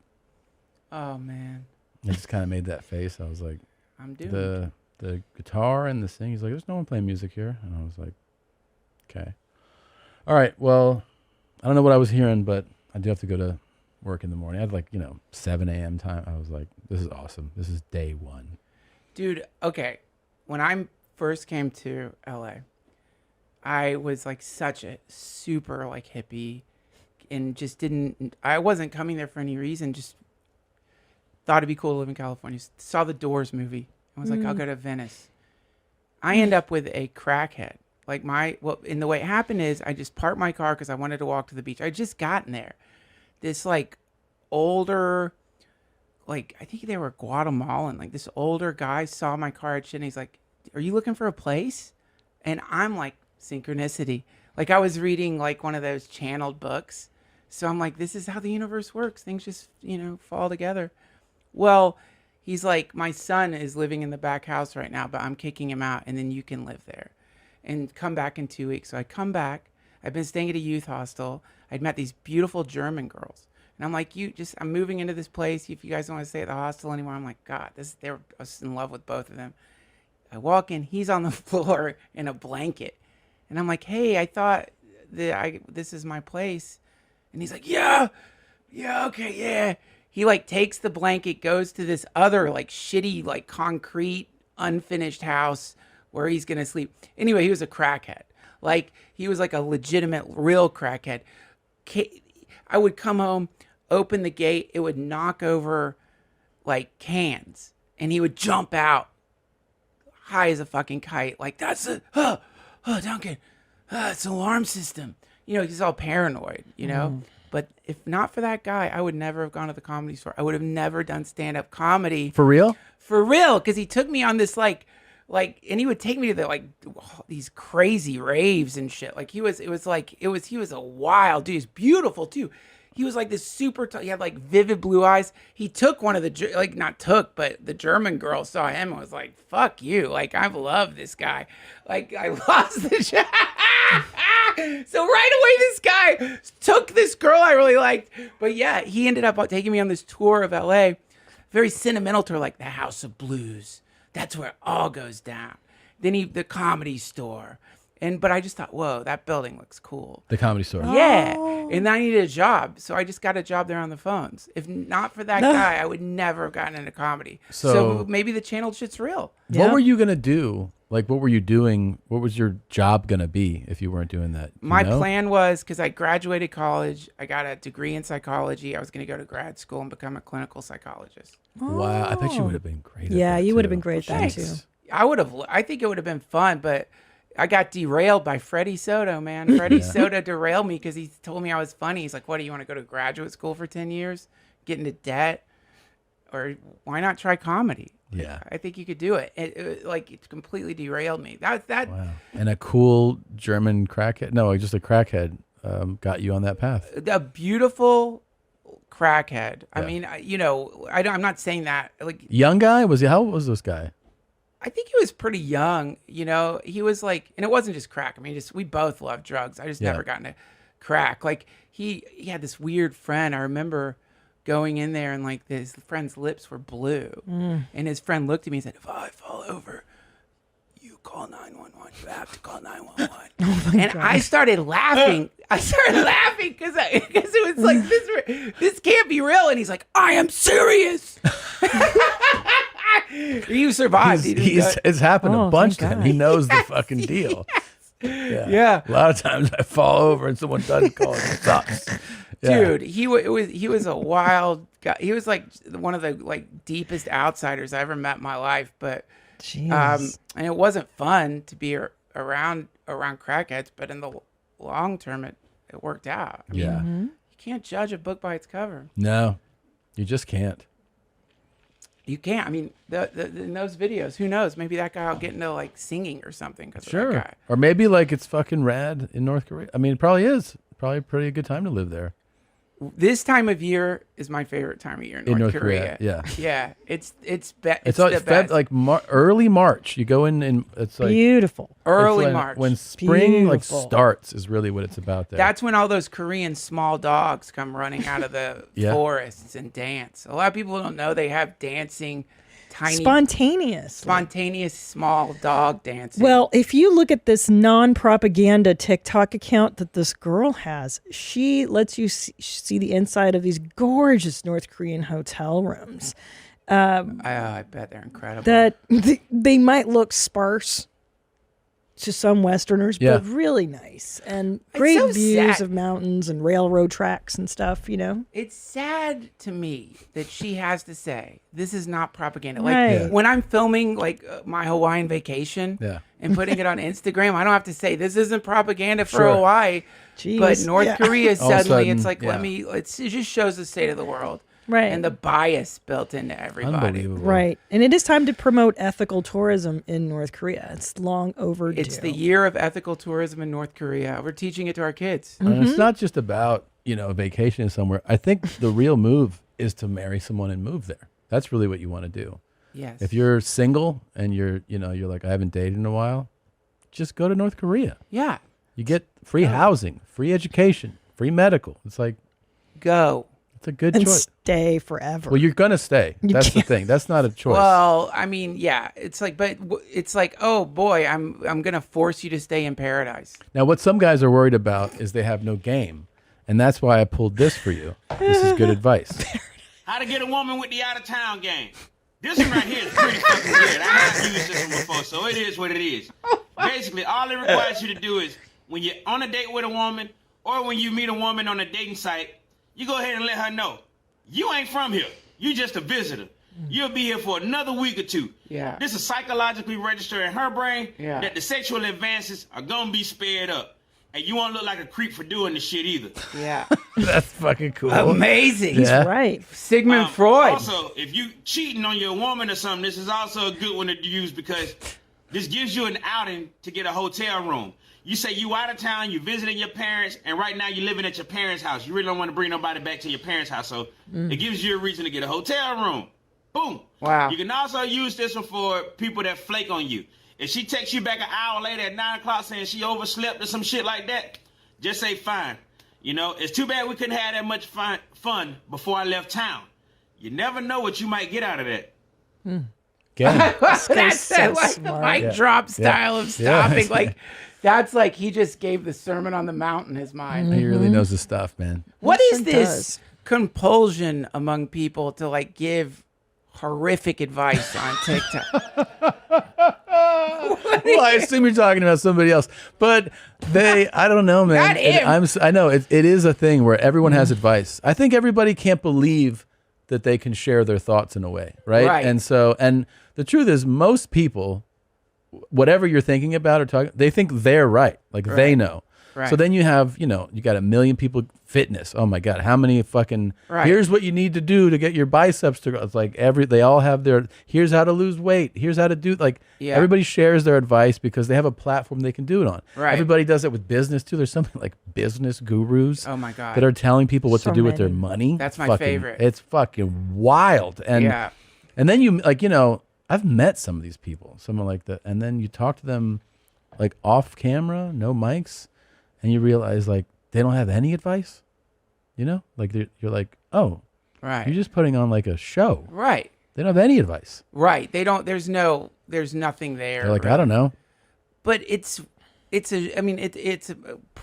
oh man, I just kind of made that face. I was like, I'm doomed. The guitar and the thing. He's like, there's no one playing music here. And I was like, okay. All right, well, I don't know what I was hearing, but I do have to go to work in the morning. I had like, you know, 7 a.m. time. I was like, this is awesome. This is day one. Dude, okay. When I first came to LA, I was like such a super like hippie and just I wasn't coming there for any reason. Just thought it'd be cool to live in California. Saw the Doors movie. I was like, I'll go to Venice. I end up with a crackhead. Like and the way it happened is I just parked my car because I wanted to walk to the beach. I just gotten there. This like older, like I think they were Guatemalan. Like this older guy saw my car at shit and he's like, are you looking for a place? And I'm like, synchronicity. Like I was reading like one of those channeled books. So I'm like, this is how the universe works. Things just, you know, fall together. Well, he's like, my son is living in the back house right now, but I'm kicking him out and then you can live there and come back in 2 weeks. So I come back. I've been staying at a youth hostel. I'd met these beautiful German girls. And I'm like, I'm moving into this place. If you guys don't want to stay at the hostel anymore, I'm like, God, I was in love with both of them. I walk in, he's on the floor in a blanket. And I'm like, hey, I thought that this is my place. And he's like, yeah, okay, yeah. He like takes the blanket, goes to this other like shitty, like concrete, unfinished house where he's going to sleep. Anyway, he was a crackhead. Like he was like a legitimate, real crackhead. I would come home, open the gate, it would knock over like cans and he would jump out high as a fucking kite. Like that's Duncan, it's an alarm system. You know, he's all paranoid, you know? But if not for that guy, I would never have gone to the Comedy Store. I would have never done stand-up comedy. For real? For real, because he took me on this like like, and he would take me to the, like, these crazy raves and shit. Like, he was a wild dude. He was beautiful too. He was like this super, he had like vivid blue eyes. He took one of the, like, not took, but the German girl saw him and was like, fuck you. Like, I love this guy. Like, I lost the shit. So right away, this guy took this girl I really liked. But yeah, he ended up taking me on this tour of LA. Very sentimental tour, like the House of Blues. That's where it all goes down. Then the Comedy Store. But I just thought, whoa, that building looks cool. The Comedy Store. Yeah. And I needed a job. So I just got a job there on the phones. If not for that guy, I would never have gotten into comedy. So maybe the channel shit's real. What were you going to do? Like, what were you doing? What was your job going to be if you weren't doing that? My plan was, because I graduated college, I got a degree in psychology. I was going to go to grad school and become a clinical psychologist. Wow. I bet you would have been great at Yeah, that you would have too. been great at that too. I think it would have been fun, but I got derailed by Freddie Soto, man. Freddie Soto derailed me because he told me I was funny. He's like, what, do you want to go to graduate school for 10 years? Get into debt? Or why not try comedy? Yeah. I think you could do it. It completely derailed me. Wow. And a cool German crackhead, no, just a crackhead got you on that path. A beautiful crackhead. Yeah. I mean, I'm not saying that. Like, young guy? How old was this guy? I think he was pretty young. He was like, and it wasn't just crack. I mean, we both love drugs. I just never got into crack. Like, he had this weird friend. I remember going in there and like his friend's lips were blue. And his friend looked at me and said, if I fall over, you call 911. You have to call 911. And God. I started laughing. Because it was like, this can't be real. And he's like, I am serious. He survived. It's happened a bunch to him. He knows the fucking deal. Yeah. A lot of times I fall over and someone doesn't call it. It sucks. Dude, he was a wild guy. He was like one of the like deepest outsiders I ever met in my life. But and it wasn't fun to be around crackheads. But in the long term, it worked out. I mean, you can't judge a book by its cover. No, you just can't. You can't. I mean, in those videos, who knows? Maybe that guy will get into like singing or something because of that guy. Or maybe like it's fucking rad in North Korea. I mean, it probably is. Probably a pretty good time to live there. This time of year is my favorite time of year in North Korea. Yeah, it's the best. Like early March. You go in and it's like beautiful. Early March when spring like starts is really what it's about there. That's when all those Korean small dogs come running out of the forests and dance. A lot of people don't know they have dancing. Spontaneous small dog dancing. Well, if you look at this non-propaganda TikTok account that this girl has, she lets you see the inside of these gorgeous North Korean hotel rooms. I bet they're incredible. That they might look sparse to some Westerners, but really nice and great views of mountains and railroad tracks and stuff, It's sad to me that she has to say, this is not propaganda. Like when I'm filming like my Hawaiian vacation and putting it on Instagram, I don't have to say, this isn't propaganda for Hawaii. Jeez. But North Korea, suddenly it's like, it just shows the state of the world. Right. And the bias built into everybody. Right. And it is time to promote ethical tourism in North Korea. It's long overdue. It's the year of ethical tourism in North Korea. We're teaching it to our kids. And it's not just about, vacationing somewhere. I think the real move is to marry someone and move there. That's really what you want to do. Yes. If you're single and you're like, I haven't dated in a while, just go to North Korea. Yeah. You get free housing, free education, free medical. It's like, go. It's a good choice. Stay forever. Well, you're gonna stay. That's the thing. That's not a choice. Well, I mean, yeah. It's like, but it's like, oh boy, I'm gonna force you to stay in paradise. Now, what some guys are worried about is they have no game, and that's why I pulled this for you. This is good advice. How to get a woman with the out of town game. This one right here is pretty fucking good. I have used this one before, so it is what it is. Basically, all it requires you to do is when you're on a date with a woman, or when you meet a woman on a dating site, you go ahead and let her know, you ain't from here. You just a visitor. You'll be here for another week or two. Yeah. This is psychologically registered in her brain that the sexual advances are going to be sped up. And you won't look like a creep for doing the shit either. Yeah. That's fucking cool. Amazing. He's right. Sigmund Freud. Also, if you cheating on your woman or something, this is also a good one to use because This gives you an outing to get a hotel room. You say you out of town, you visiting your parents, and right now you're living at your parents' house. You really don't want to bring nobody back to your parents' house, so it gives you a reason to get a hotel room. Boom. Wow. You can also use this one for people that flake on you. If she texts you back an hour later at 9 o'clock saying she overslept or some shit like that, just say fine. You know, it's too bad we couldn't have that much fun before I left town. You never know what you might get out of that. That's so like the smart. mic drop style of stopping. Yeah. Like that's like he just gave the Sermon on the Mount in his mind. He really knows his stuff, man. What He is sure this does. compulsion among people to like give horrific advice on TikTok? Well, I assume you're talking about somebody else, but I don't know, man. Not him. I know it is a thing where everyone has advice. I think everybody can't believe that they can share their thoughts in a way, right? Right. And the truth is, most people, whatever you're thinking about or talking, they think they're right, like they know. Right. So then you have, you got a million people fitness. Oh my God, how many fucking? Right. Here's what you need to do to get your biceps to grow. It's like they all have their. Here's how to lose weight. Here's how to do Yeah. Everybody shares their advice because they have a platform they can do it on. Right. Everybody does it with business too. There's something like business gurus. Oh my God. That are telling people what So to do with their many. money. That's my Fucking- favorite. It's fucking wild. And Yeah. and then you I've met some of these people, someone like that, and then you talk to them like off camera, no mics. And you realize like they don't have any advice, like you're like, oh, Right. you're just putting on like a show. Right. They don't have any advice. Right. They don't. There's nothing there. They're like, really. I don't know. But it's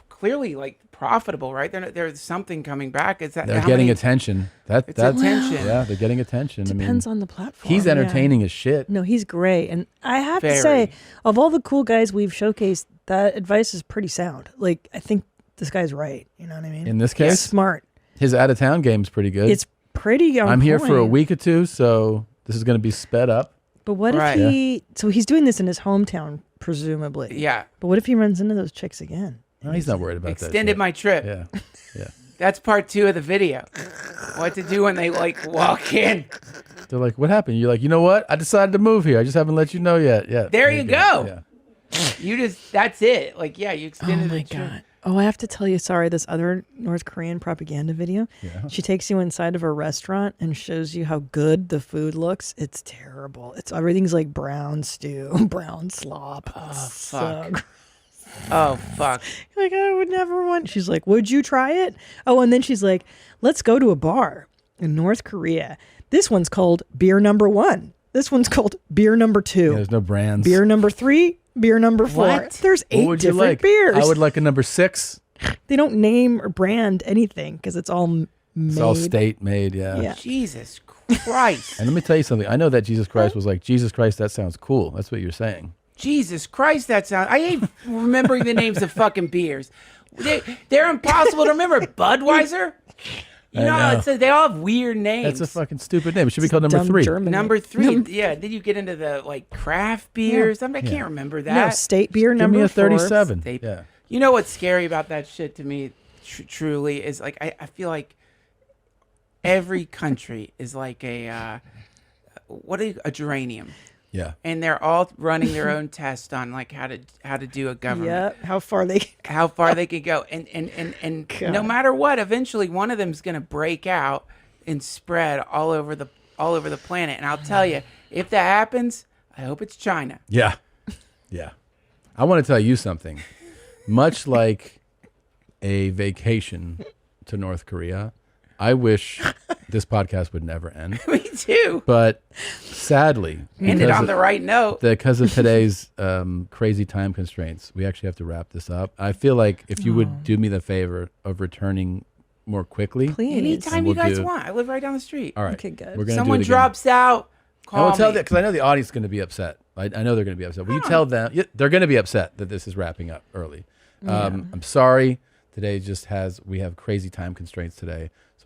clearly like profitable, right? There's something coming back. Is that They're how getting many- attention. That's attention. Yeah, they're getting attention. Depends on the platform. He's entertaining as shit. No, he's great. And I have to Very. say, of all the cool guys we've showcased, that advice is pretty sound. Like, I think this guy's right. You know what I mean? In this case, He's smart. His out of town game's pretty good. It's pretty on I'm here for a point. week or two, so this is going to be sped up. But what Right. if so he's doing this in his hometown, presumably. Yeah. But what if he runs into those chicks again? No, he's not worried about that. Extended shit. my trip. Yeah. Yeah. That's part 2 of the video. What to do when they like walk in. They're like, what happened? You're like, you know what? I decided to move here. I just haven't let you know yet. Yeah. There you go. Yeah. That's it. Like, yeah, you Oh extended my the trip. God. Oh, I have to tell you, sorry, this other North Korean propaganda video. Yeah. She takes you inside of a restaurant and shows you how good the food looks. It's terrible. Everything's like brown stew, brown slop. Oh, So fuck. gross. Oh, fuck. Like, I would never want. She's like, would you try it? Oh, and then she's like, let's go to a bar in North Korea. This one's called beer number 1. This one's called beer number 2. Yeah, there's no brands. Beer number 3, beer number 4. What? There's What 8 would you different like? beers. I would like a number 6. They don't name or brand anything because it's all made. It's all state made. Yeah. Yeah. Jesus Christ. And let me tell you something. I know that Jesus Christ was like, Jesus Christ, that sounds cool. That's what you're saying. Jesus Christ, that sounds. I hate remembering the names of fucking beers. They're impossible to remember. Budweiser? You know. They all have weird names. That's a fucking stupid name. It should be called number dumb 3. German. Number 3. Yeah. Then you get into the like craft beers. I can't remember that. No, state beer Give number me a 4. 37. State- Yeah. You know what's scary about that shit to me, truly, is like I feel every country is like a geranium. Yeah. And they're all running their own test on like how to do a government. Yeah, how far they could go. And no matter what, eventually one of them is going to break out and spread all over the planet. And I'll tell you, if that happens, I hope it's China. Yeah. Yeah. I want to tell you something. Much like a vacation to North Korea, I wish this podcast would never end. Me too. But sadly, Ended on the right note. Because of today's crazy time constraints, we actually have to wrap this up. I feel like if you would do me the favor of returning more quickly. Please. Anytime you guys want. I live right down the street. All right. Okay, good. We're gonna Someone do it again. drops out, call I'll tell me. that because I know the audience is going to be upset. I know they're going to be upset. Will you tell them? They're going to be upset that this is wrapping up early. I'm sorry. We have crazy time constraints today.